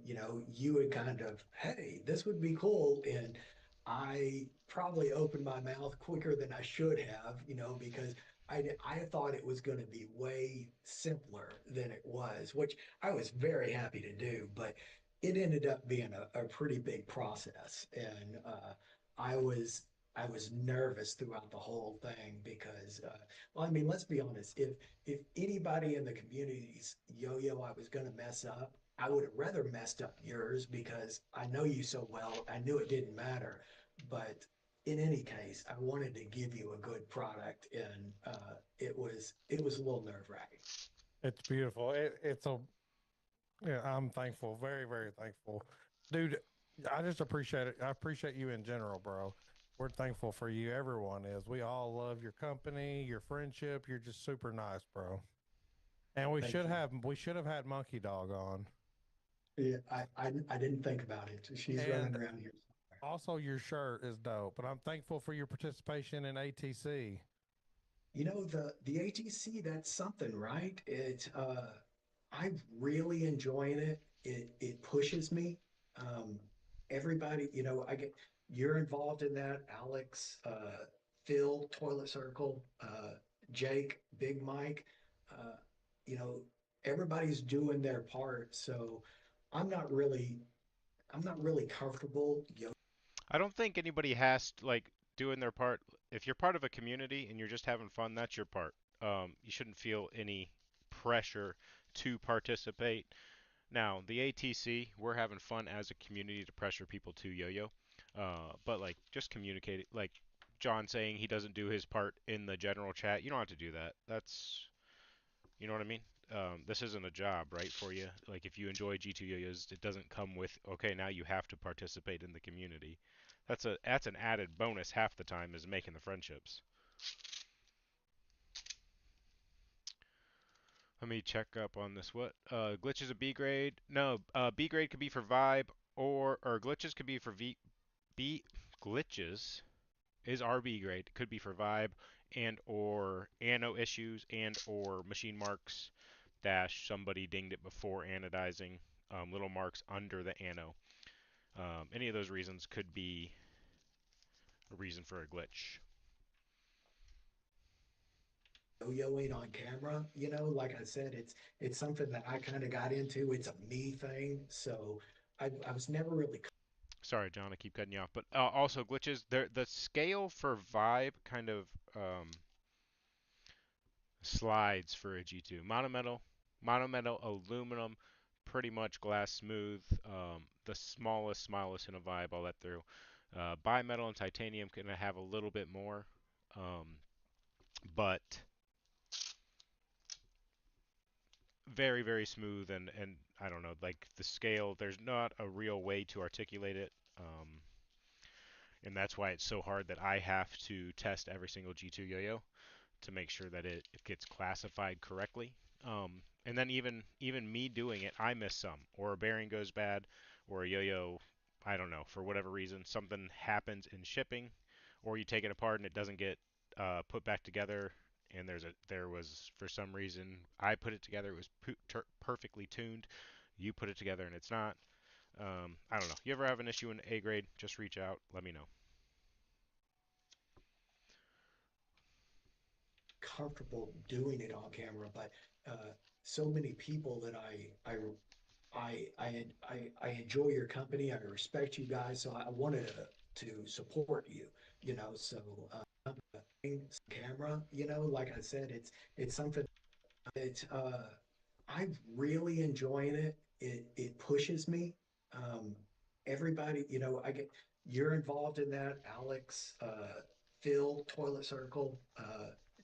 you would kind of, hey, this would be cool, and I probably opened my mouth quicker than I should have, because I thought it was going to be way simpler than it was, which I was very happy to do, but it ended up being a pretty big process, and I was I was nervous throughout the whole thing because, well, I mean, let's be honest. If anybody in the community's yo-yo I was going to mess up, I would have rather messed up yours because I know you so well. I knew it didn't matter, but in any case, I wanted to give you a good product, and it was a little nerve wracking. It's beautiful. It's a yeah. I'm thankful, very very thankful, dude. I just appreciate it. I appreciate you in general, bro. We're thankful for you. Everyone is. We all love your company, your friendship. You're just super nice, bro. And Thank you. we should have had Monkey Dog on. Yeah, I didn't think about it. She's running And around here. also, your shirt is dope. But I'm thankful for your participation in ATC. The ATC, that's something, right? I'm really enjoying it. It pushes me. Um, everybody, I get you're involved in that. Alex, Phil, Toilet Circle, Jake, Big Mike. Uh, you know, everybody's doing their part. So I'm not really, I'm not really comfortable. I don't think anybody has to, like, doing their part. If you're part of a community and you're just having fun, that's your part. You shouldn't feel any pressure to participate. Now, the ATC, we're having fun as a community to pressure people to yo-yo. But like, just communicate it. Like John saying he doesn't do his part in the general chat. You don't have to do that. That's, you know what I mean? This isn't a job, right, for you. Like, if you enjoy G2 yo-yos, it doesn't come with, okay, now you have to participate in the community. That's an added bonus half the time is making the friendships. Let me check up on this. What? Glitches a B grade? No, B grade could be for vibe or glitches could be for B glitches is RB grade. Could be for vibe and or ano issues and or machine marks dash somebody dinged it before anodizing. Little marks under the ano. Any of those reasons could be a reason for a glitch. Yo-yoing on camera, like I said, it's something that I kind of got into. It's a me thing. So I was never really Sorry, John, I keep cutting you off. But also glitches. The scale for vibe kind of slides for a G2. Monometal, aluminum, pretty much glass smooth. The smallest in a vibe, I'll let through. Bimetal and titanium can have a little bit more, but very smooth and I don't know, like the scale. There's not a real way to articulate it. And that's why it's so hard that I have to test every single G2 yo-yo to make sure that it gets classified correctly. And then even me doing it, I miss some, or a bearing goes bad, or a yo-yo, I don't know, for whatever reason, something happens in shipping, or you take it apart and it doesn't get put back together. And there was for some reason I put it together, it was perfectly tuned. You put it together and it's not. I don't know. You ever have an issue in A grade? Just reach out. Let me know. comfortable doing it on camera, but so many people that I enjoy your company. I respect you guys, so I wanted to support you. So camera, like I said, it's something that I'm really enjoying it. It pushes me. Um, everybody, I get you're involved in that. Alex, Phil, Toilet Circle,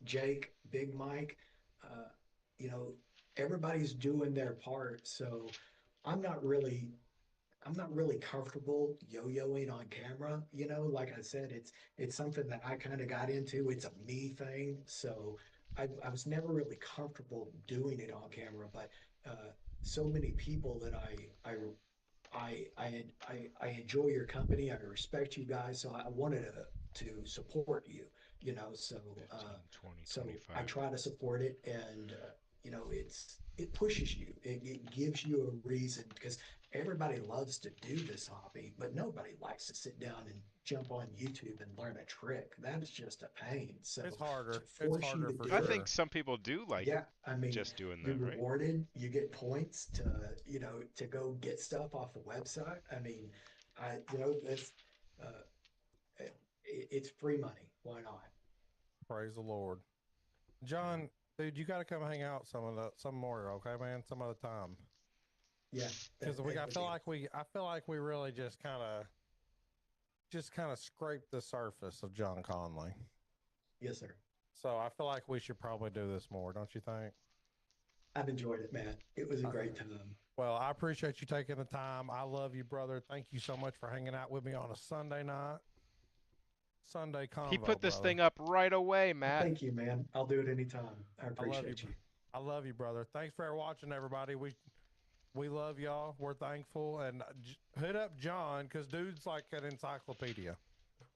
Jake, Big Mike. Uh, you know, everybody's doing their part. So I'm not really I'm not really comfortable yo-yoing on camera. Like I said, it's something that I kind of got into. It's a me thing. So I was never really comfortable doing it on camera, but so many people that I enjoy your company. I respect you guys, so I wanted to support you. So 15, 20, so I 25. try to support it, and it pushes you. It gives you a reason because everybody loves to do this hobby, but nobody likes to sit down and jump on YouTube and learn a trick. That's just a pain. It's So to harder. It's force you harder to for I do it, think sure. some people do like yeah, I mean, just doing you're that, right? rewarded. You get points to go get stuff off the website. I mean, this, uh, it's free money. Why not? Praise the Lord. John, dude, you got to come hang out some more, okay, man? Some other time. Yeah, because that I would feel be like we really just kind of scraped the surface of John Conley. yes, sir. So I feel like we should probably do this more, don't you think? I've enjoyed it, man. It was a Uh, great time. Well, I appreciate you taking the time. I love you, brother. Thank you so much for hanging out with me on a Sunday night. Sunday He convo, put this brother. thing up right away, Matt. Thank you, man. I'll do it anytime. I I love you. appreciate you. I love you, brother. Thanks for watching, everybody. We love y'all. We're thankful. And hit up John because dude's like an encyclopedia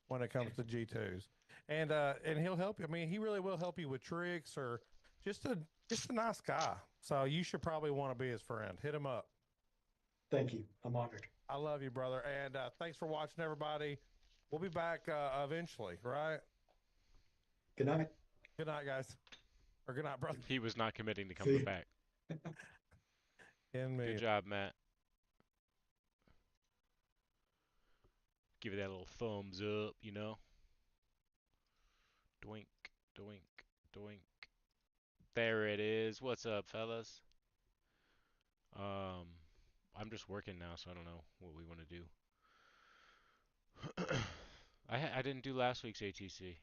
when it comes to G2s. And he'll help you. I mean, he really will help you with tricks or just a just a nice guy. So you should probably want to be his friend. Hit him up. Thank you. I'm honored. I love you, brother. And thanks for watching, everybody. We'll be back eventually, right? Good night. Good night, guys. Or good night, brother. He was not committing to See coming you. back. In Good me. job, Matt. Give it that little thumbs up, you know? Doink, doink, doink. There it is. What's up, fellas? Um, I'm just working now, so I don't know what we want to do. I didn't do last week's ATC.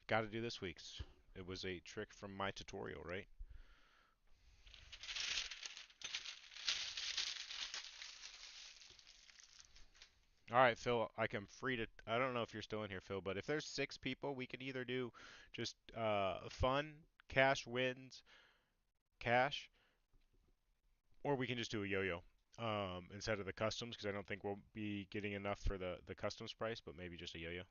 Got to do this week's. It was a trick from my tutorial, right? All right, Phil, I'm free to. I don't know if you're still in here, Phil, but if there's 6 people, we could either do just fun, cash wins, cash, or we can just do a yo-yo instead of the customs, because I don't think we'll be getting enough for the customs price, but maybe just a yo-yo.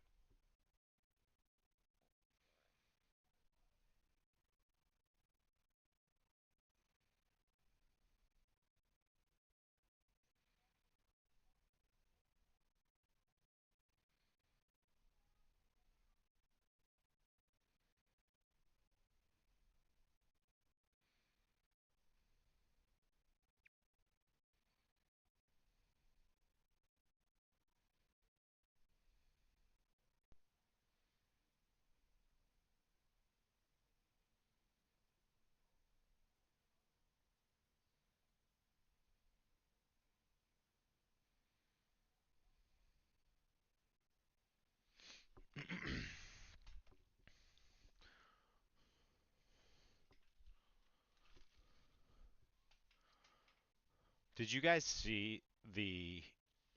Did you guys see the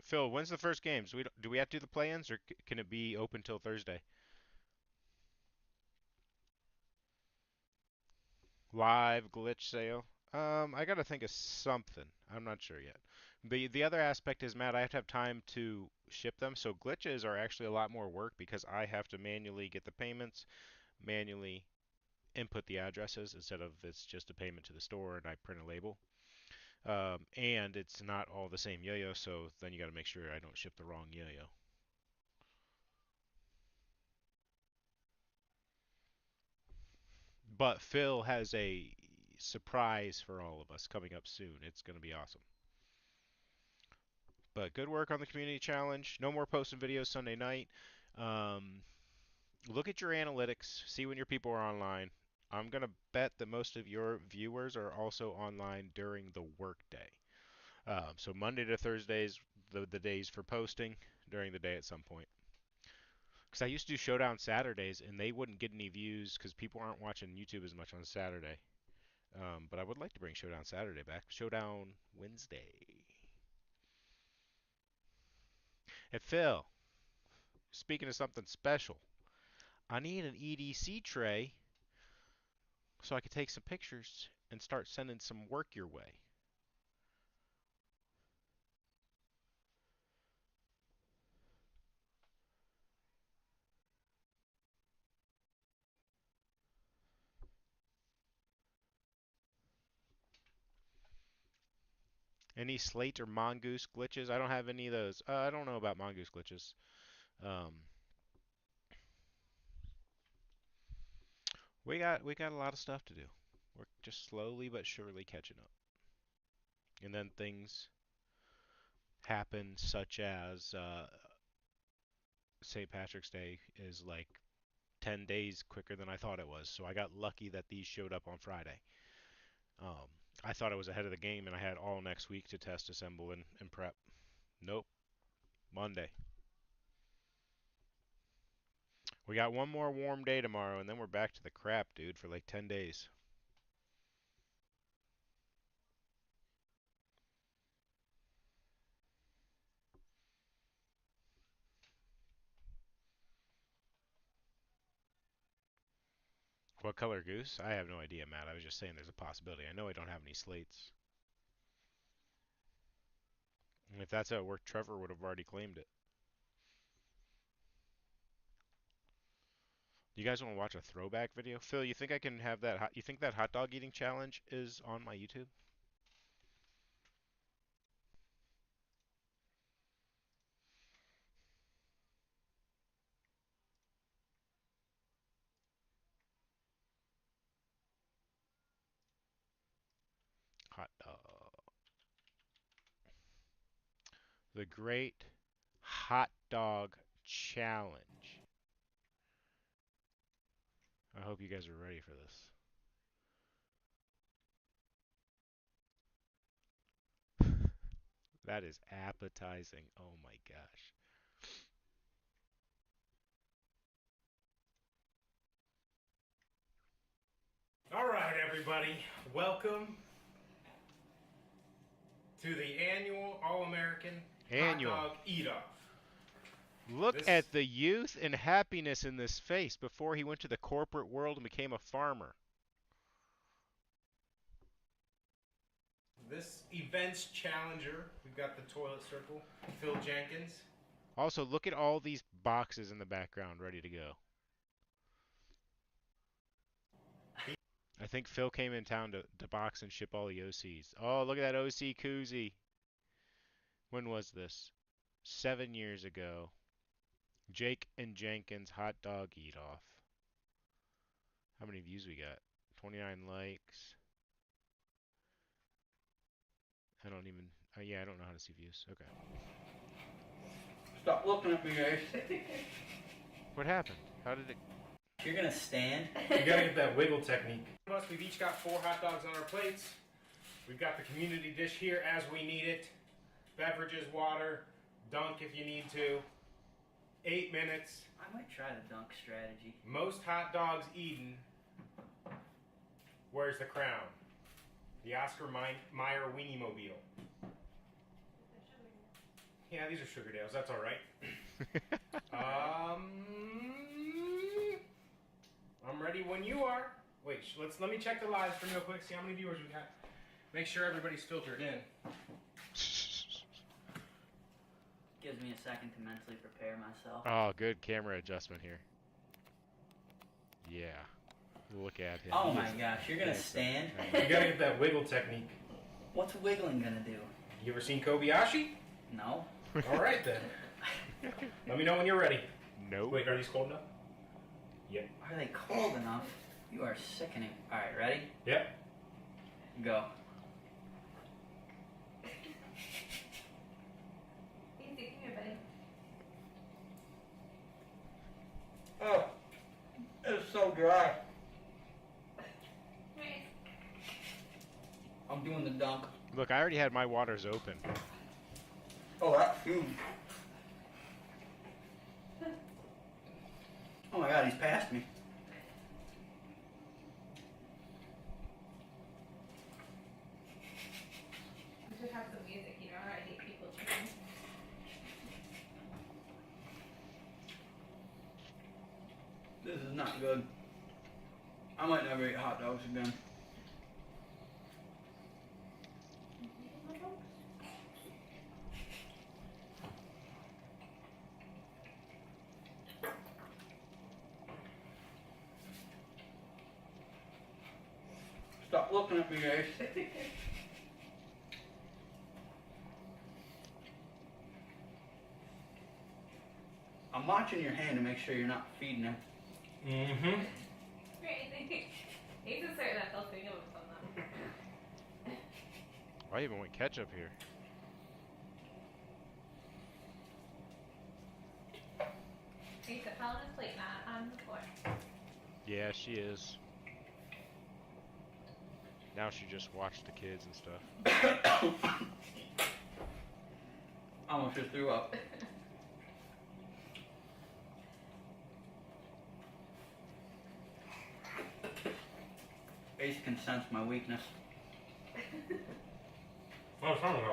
Phil? When's the first games? Do we have to do the play-ins, or can it be open till Thursday? Live glitch sale. I gotta think of something. I'm not sure yet. The other aspect is, Matt, I have to have time to ship them. So glitches are actually a lot more work because I have to manually get the payments, manually input the addresses instead of it's just a payment to the store and I print a label. And it's not all the same yo-yo, so then you got to make sure I don't ship the wrong yo-yo. But Phil has a surprise for all of us coming up soon. It's going to be awesome. But good work on the community challenge. No more posting videos Sunday night. Um, Look at your analytics. See when your people are online. I'm going to bet that most of your viewers are also online during the workday. So Monday to Thursdays, the days for posting during the day at some point. Because I used to do Showdown Saturdays, and they wouldn't get any views because people aren't watching YouTube as much on Saturday. But I would like to bring Showdown Saturday back. Showdown Wednesday. Hey, Phil, speaking of something special, I need an EDC tray so I could take some pictures and start sending some work your way. Any Slate or Mongoose glitches? I don't have any of those. I don't know about Mongoose glitches. Um, we got a lot of stuff to do. We're just slowly but surely catching up. And then things happen, such as St. Patrick's Day is like 10 days quicker than I thought it was. So I got lucky that these showed up on Friday. I thought I was ahead of the game and I had all next week to test, assemble, and prep. Nope. Monday. We got one more warm day tomorrow and then we're back to the crap, dude, for like 10 days. What color goose? I have no idea, Matt. I was just saying there's a possibility. I know I don't have any slates. And if that's how it worked, Trevor would have already claimed it. You guys want to watch a throwback video? Phil, you think I can have that? You think that hot dog eating challenge is on my YouTube? Hot dog. The Great Hot Dog Challenge. I hope you guys are ready for this. That is appetizing. Oh my gosh. All right, everybody. Welcome to the annual All-American Hot Dog Eat-Off. Look at the youth and happiness in this face before he went to the corporate world and became a farmer. This event's challenger, we've got the toilet circle, Phil Jenkins. Also, look at all these boxes in the background ready to go. I think Phil came in town to box and ship all the OCs. Oh, look at that OC koozie. When was this? 7 years ago. Jake and Jenkins hot dog eat off. How many views we got? 29 likes. I don't even. Yeah, I don't know how to see views. Okay. Stop looking at me, guys. What happened? How did it? You're gonna stand. You gotta get that wiggle technique. We've each got 4 hot dogs on our plates. We've got the community dish here as we need it. Beverages, water, dunk if you need to. 8 minutes. I might try the dunk strategy. Most hot dogs eaten. Where's the crown? The Oscar Mayer Weenie Mobile. Yeah, these are sugar dales. That's all right. I'm ready when you are. Wait, let me check the live stream real quick. See how many viewers we got. Make sure everybody's filtered in. Gives me a second to mentally prepare myself. Oh, good camera adjustment here. Yeah. Look at him. Oh my gosh, you're gonna stand? You gotta get that wiggle technique. What's wiggling gonna do? You ever seen Kobayashi? No. All right then. Let me know when you're ready. Nope. Wait, are these cold enough? Yep. Are they cold enough? You are sickening. Alright, ready? Yep. Go. Easy, come here, buddy. Oh, it's so dry. Right. I'm doing the dunk. Look, I already had my waters open. Oh, that's huge. Oh my god, he's past me. We should have some music, you know, I hate people cheating. This is not good. I might never eat hot dogs again. Stop looking at me, guys. I'm watching your hand to make sure you're not feeding him. Mm-hmm. Right. He's a certain that they'll sing of them. I even went ketchup here. He's a hell on his plate, not on the floor. Yeah, she is. Now she just watched the kids and stuff. I almost just threw up. Ace can sense my weakness. What's wrong with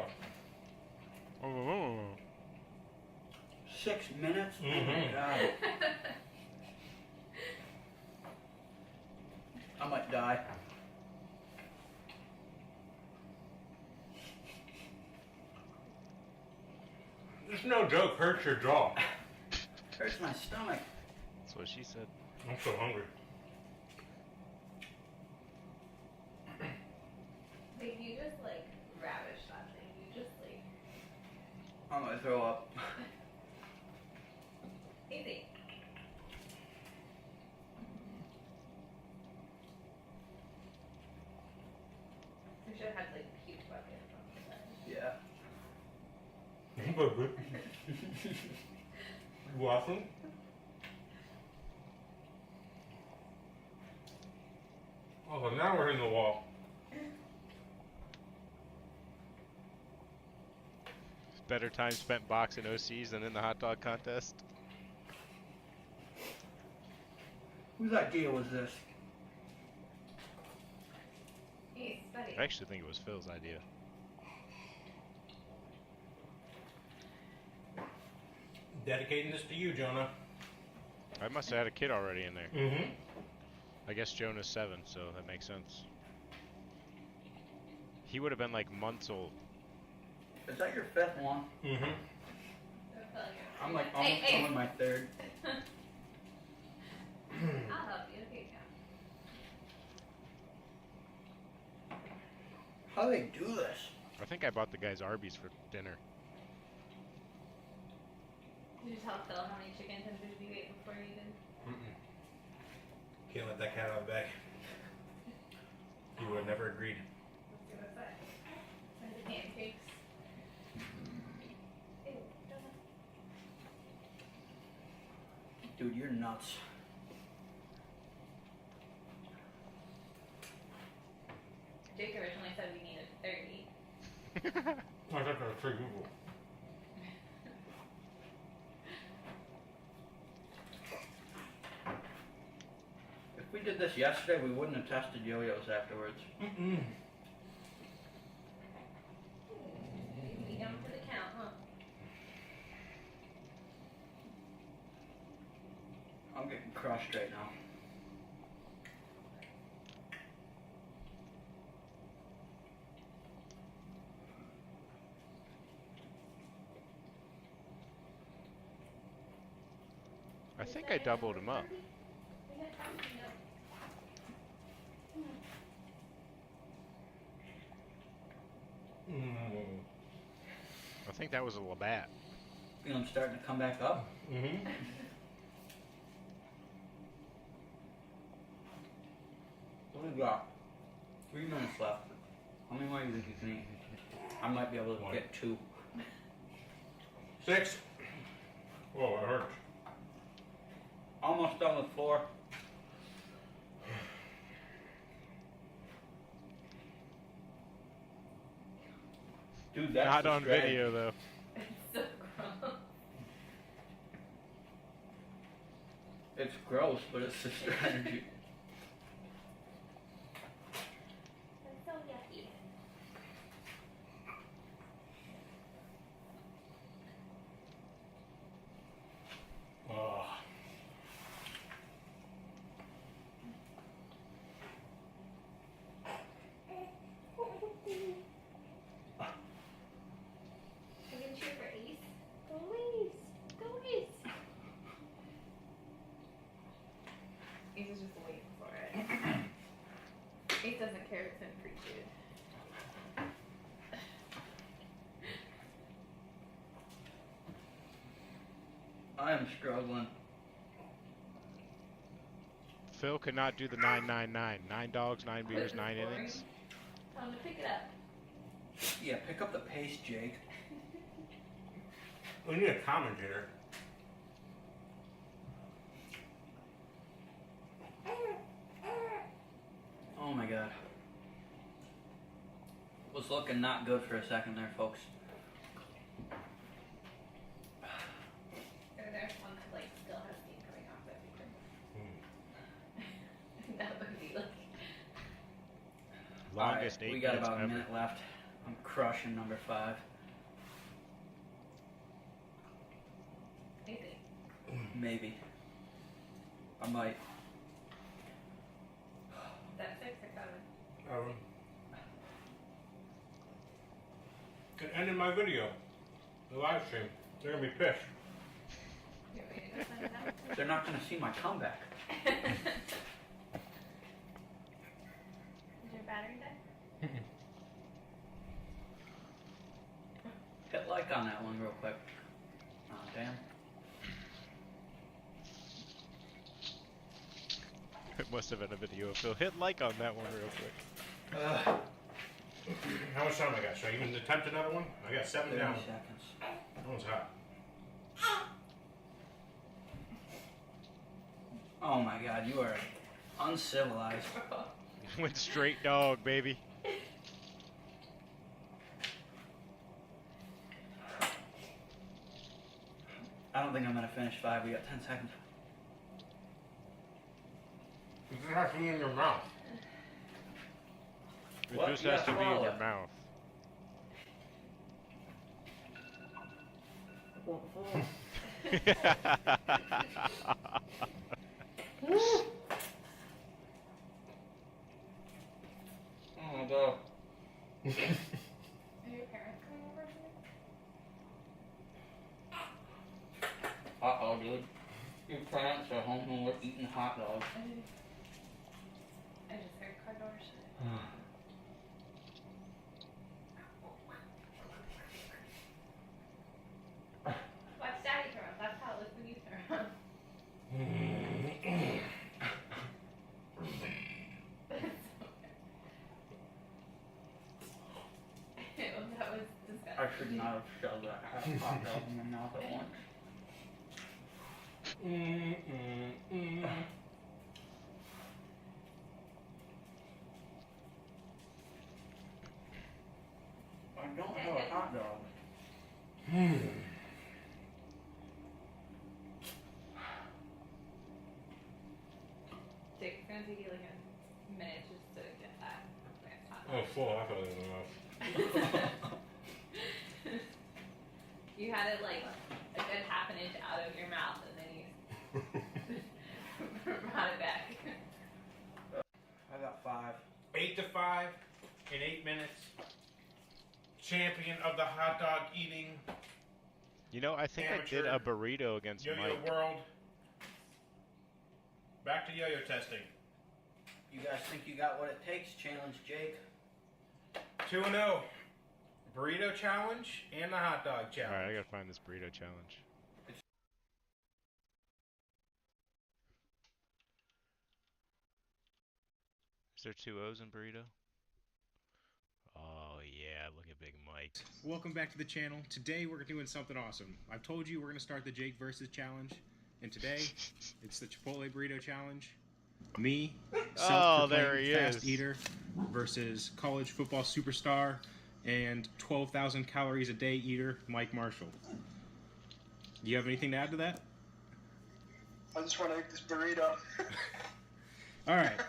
Oh. 6 minutes? Oh my god. I might die. It's no joke, hurts your jaw. Hurts my stomach. That's what she said. I'm so hungry. Like, you just, like, ravish that thing. You just, like, I might throw up. easy. I should have had, like, a huge bucket from the side. Yeah. But good. You watching? Oh, so now we're in the wall. Better time spent boxing OCs than in the hot dog contest. Whose idea was this? Hey, buddy. I actually think it was Phil's idea. Dedicating this to you, Jonah. I must have had a kid already in there. Mm-hmm. I guess Jonah's 7, so that makes sense. He would have been like months old. Is that your 5th one? Mm-hmm. I'm like almost on my 3rd. I'll help you. Here you go. How do they do this? I think I bought the guys Arby's for dinner. Did you tell Phil how many chicken tenders you ate before you did? Can't let that cat out of the bag. He would have never agreed. Let's see what's that. And the pancakes. Ew, Jonah. Dude, you're nuts. Jake originally said we needed 30. I thought there were 3 people. If we did this yesterday, we wouldn't have tested yo-yos afterwards. Mm-mm. You eat them for the count, huh? I'm getting crushed right now. I think I doubled him up. I think that was a Labatt. Feel them starting to come back up. Mm-hmm. What do we got? 3 minutes left. How many more do you think you can eat? I might be able to 1. get 2. 6. Whoa, that hurts. Almost done with 4. Dude, that's Not the on strategy. video though. It's so gross. It's gross, but it's the strategy. That's so yucky. Oh. Are you gonna cheer for Ace? Go Ace! Go Ace! Ace is just waiting for it. Ace doesn't care if it's been pre-chewed. I am struggling. Phil could not do the 999. 9 dogs, 9 beers, 9 innings. Tell him to pick it up. Yeah, pick up the pace, Jake. We need a commentator. looking not good for a second there, folks. There's one that like still has steam coming off it. That would be like. Longest Alright, 8 we got minutes about a ever. minute left. I'm crushing number 5. Maybe. Maybe. I might. Is that 6 or 7? It ended my video, the live stream. They're gonna be pissed. You want me to go sign it out? They're not going to see my comeback. Is your battery dead? Hit like on that one real quick. Oh, damn. It must have been a video. Phil, hit like on that one real quick. How much time I got? Should I even attempt another one? I got 7 30 down. seconds. That one's hot. Oh my god, you are uncivilized. Went straight dog, baby. I don't think I'm going to finish 5. We got 10 seconds. It has to be in your mouth. It What? just You has gotta to be in swallow your it. mouth. Oh my god. Are your parents coming over for me? Uh-oh, dude. Your parents are home and we're eating hot dogs. I just heard car door shut. Watch Daddy throw up. That's how it looks when you throw up. That was disgusting. I should not have shoved that hot dog in my mouth at once. I don't have a hot dog. Jake, it's gonna take you like a minute just to get that last hot Oh, dog. full. I thought it was enough. You had it like a good half an inch out of your mouth and then you brought it back. I got 5. 8 to 5 in 8 minutes. Champion of the hot dog eating You know, I think I did a burrito against yo-yo Mike. world. Back to yo-yo testing. You guys think you got what it takes? Challenge Jake. 2-0. Burrito challenge and the hot dog challenge. Alright, I gotta find this burrito challenge. Is there 2 O's in burrito? Oh yeah, look at Big Mike. Welcome back to the channel. Today we're doing something awesome. I've told you we're going to start the Jake versus challenge, and today it's the Chipotle Burrito Challenge. Me, Oh, there self-proclaimed he fast is. eater, versus college football superstar and 12,000 calories a day eater, Mike Marshall. Do you have anything to add to that? I just want to eat this burrito. All right.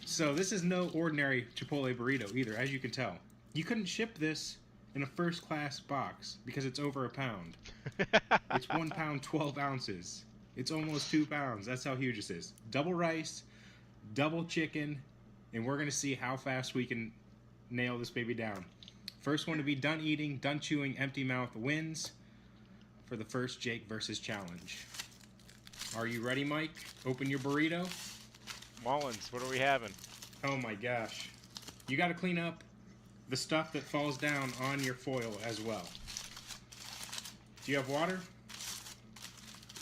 So this is no ordinary Chipotle burrito either, as you can tell. You couldn't ship this in a first-class box because it's over a pound. It's 1 pound, 12 ounces. It's almost 2 pounds. That's how huge this is. Double rice, double chicken, and we're going to see how fast we can nail this baby down. First one to be done eating, done chewing, empty mouth wins for the first Jake versus challenge. Are you ready, Mike? Open your burrito. Mullins, what are we having? Oh my gosh. You got to clean up the stuff that falls down on your foil as well. Do you have water?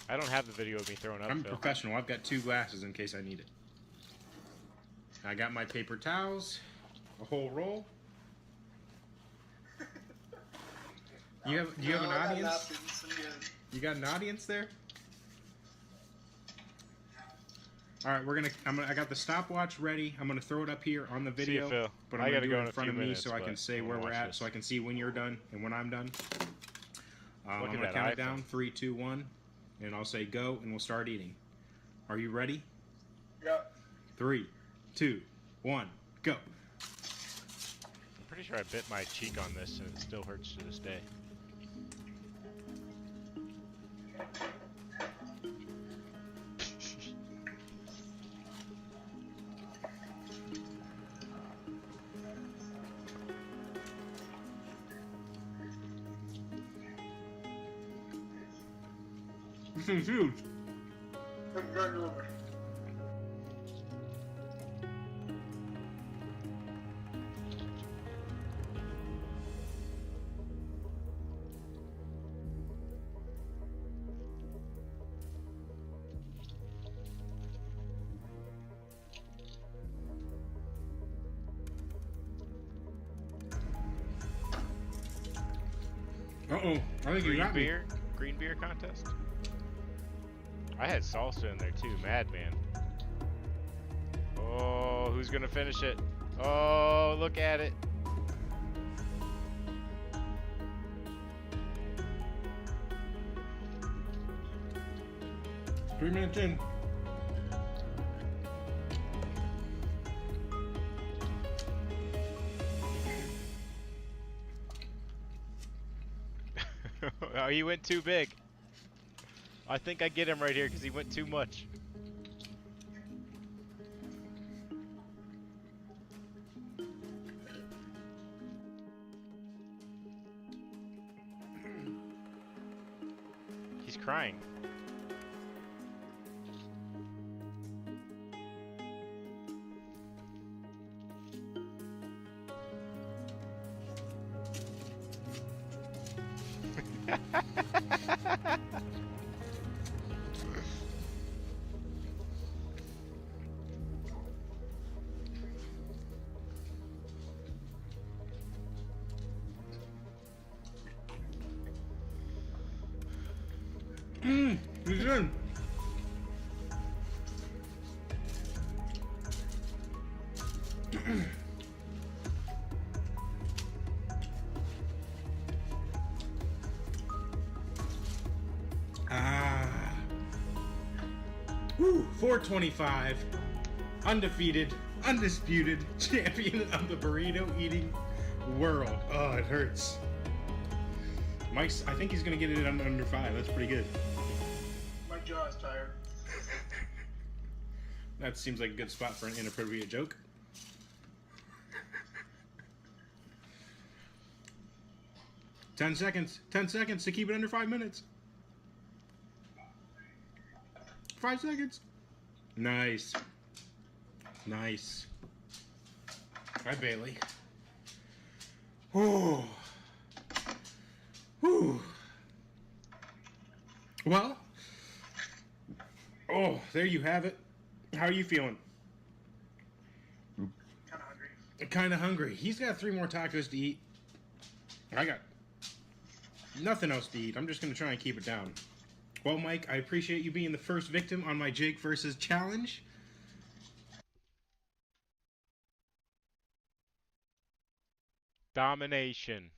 I don't have the video of me throwing up, I'm a Phil. professional. I've got 2 glasses in case I need it. I got my paper towels, a whole roll. Do you have an audience? You got an audience there? All right, I got the stopwatch ready. I'm gonna throw it up here on the See you, video, Phil. but I I'm gonna gotta do go it in in a front few of me minutes, so I can but say I wanna where we're watch at, this. so I can see when you're done and when I'm done. I'm Look at gonna that count it iPhone. down, 3, 2, 1, and I'll say go, and we'll start eating. Are you ready? Yep. 3, 2, 1, go. I'm pretty sure I bit my cheek on this, and it still hurts to this day. This is huge. Put your over. Uh-oh. I think you got me. Green beer contest? I had salsa in there too, Madman. Oh, who's gonna finish it? Oh, look at it. 3 minutes in. Oh, he went too big. I think I get him right here because he went too much. He's crying. He's in. Woo, 425. Undefeated, undisputed champion of the burrito eating world. Oh, it hurts. Mike's, I think he's gonna get it under 5. That's pretty good. My jaw's tired. That seems like a good spot for an inappropriate joke. Ten seconds. 10 seconds to keep it under 5 minutes. 5 seconds. Nice. Nice. Hi, Bailey. Oh. Whew. Well. Oh, there you have it. How are you feeling? Kind of hungry. Kind of hungry. He's got 3 more tacos to eat. I got nothing else to eat. I'm just going to try and keep it down. Well, Mike, I appreciate you being the first victim on my Jake versus challenge. Domination.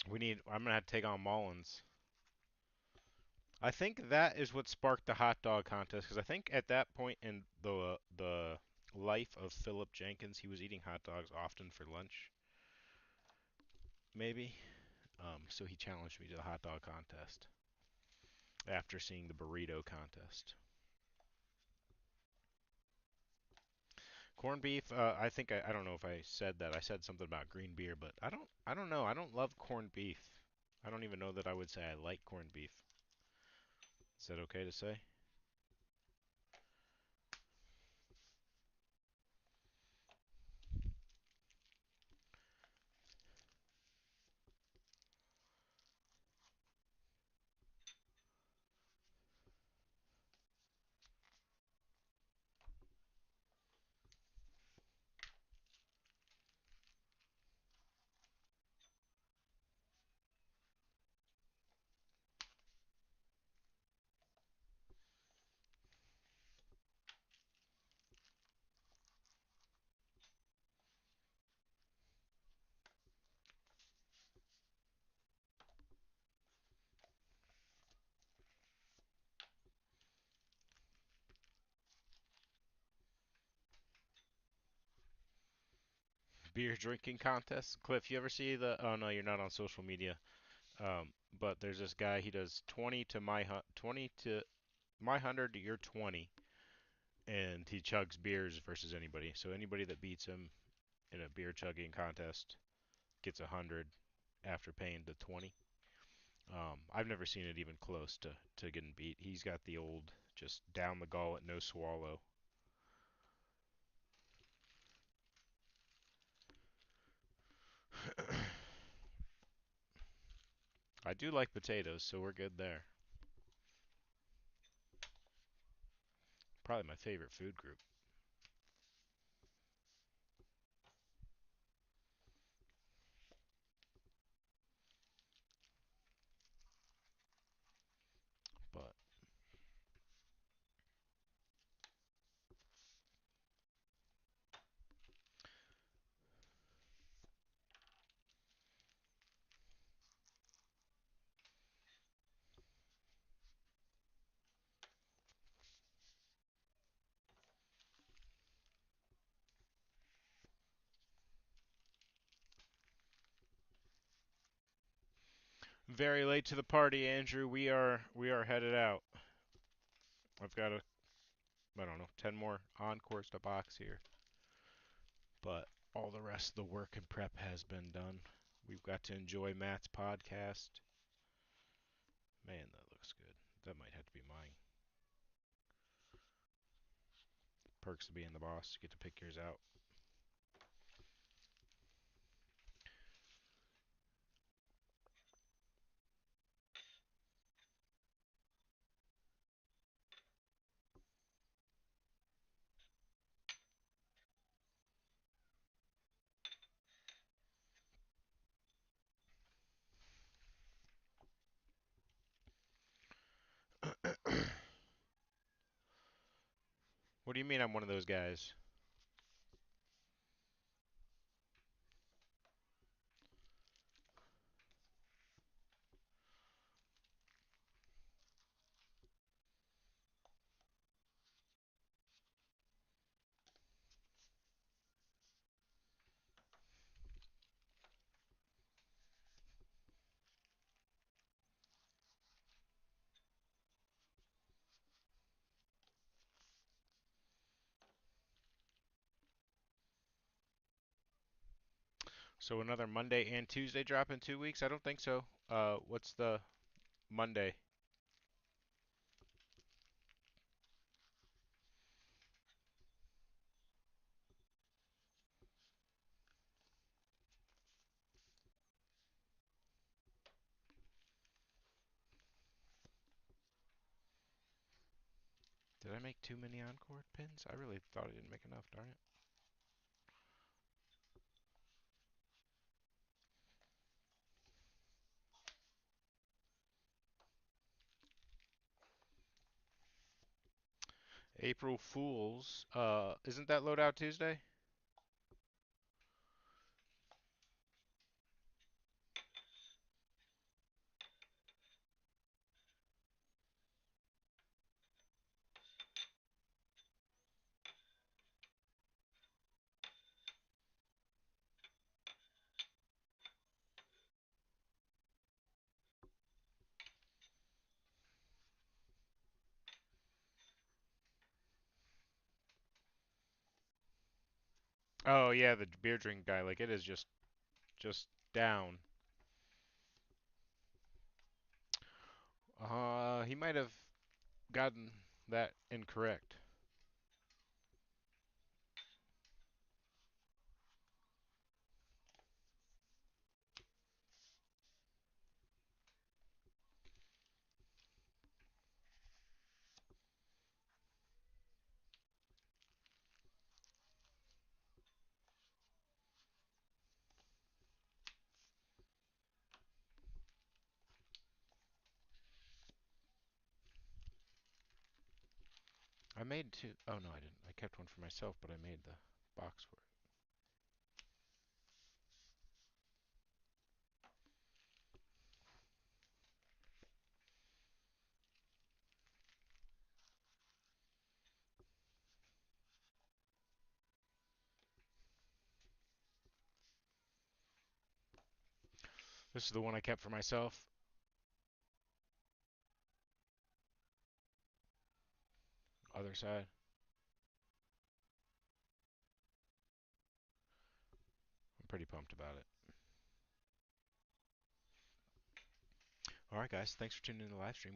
I'm gonna have to take on Mullins. I think that is what sparked the hot dog contest, because I think at that point in the life of Philip Jenkins, he was eating hot dogs often for lunch. Maybe. So he challenged me to the hot dog contest after seeing the burrito contest. Corned beef, I think I don't know if I said that. I said something about green beer, but I don't know. I don't love corned beef. I don't even know that I would say I like corned beef. Is that okay to say? beer drinking contests. Cliff, you ever see the? Oh no, you're not on social media. But there's this guy. He does 20 to my 100 to your 20, and he chugs beers versus anybody. So anybody that beats him in a beer chugging contest gets 100 after paying the 20. I've never seen it even close to getting beat. He's got the old just down the gullet, no swallow. I do like potatoes, so we're good there. Probably my favorite food group. But very late to the party, Andrew. We are headed out. I've got I don't know, 10 more encores to box here. But all the rest of the work and prep has been done. We've got to enjoy Matt's podcast. Man, that looks good. That might have to be mine. Perks of being the boss. You get to pick yours out. What do you mean I'm one of those guys? So another Monday and Tuesday drop in 2 weeks? I don't think so. What's the Monday? Did I make too many encore pins? I really thought I didn't make enough, darn it. April Fools. Isn't that Loadout Tuesday? Oh yeah, the beer drink guy. Like it is just down. He might have gotten that incorrect. I made two. Oh no, I didn't. I kept one for myself, but I made the box for it. This is the one I kept for myself. Other side. I'm pretty pumped about it. Alright guys, thanks for tuning in to the live stream.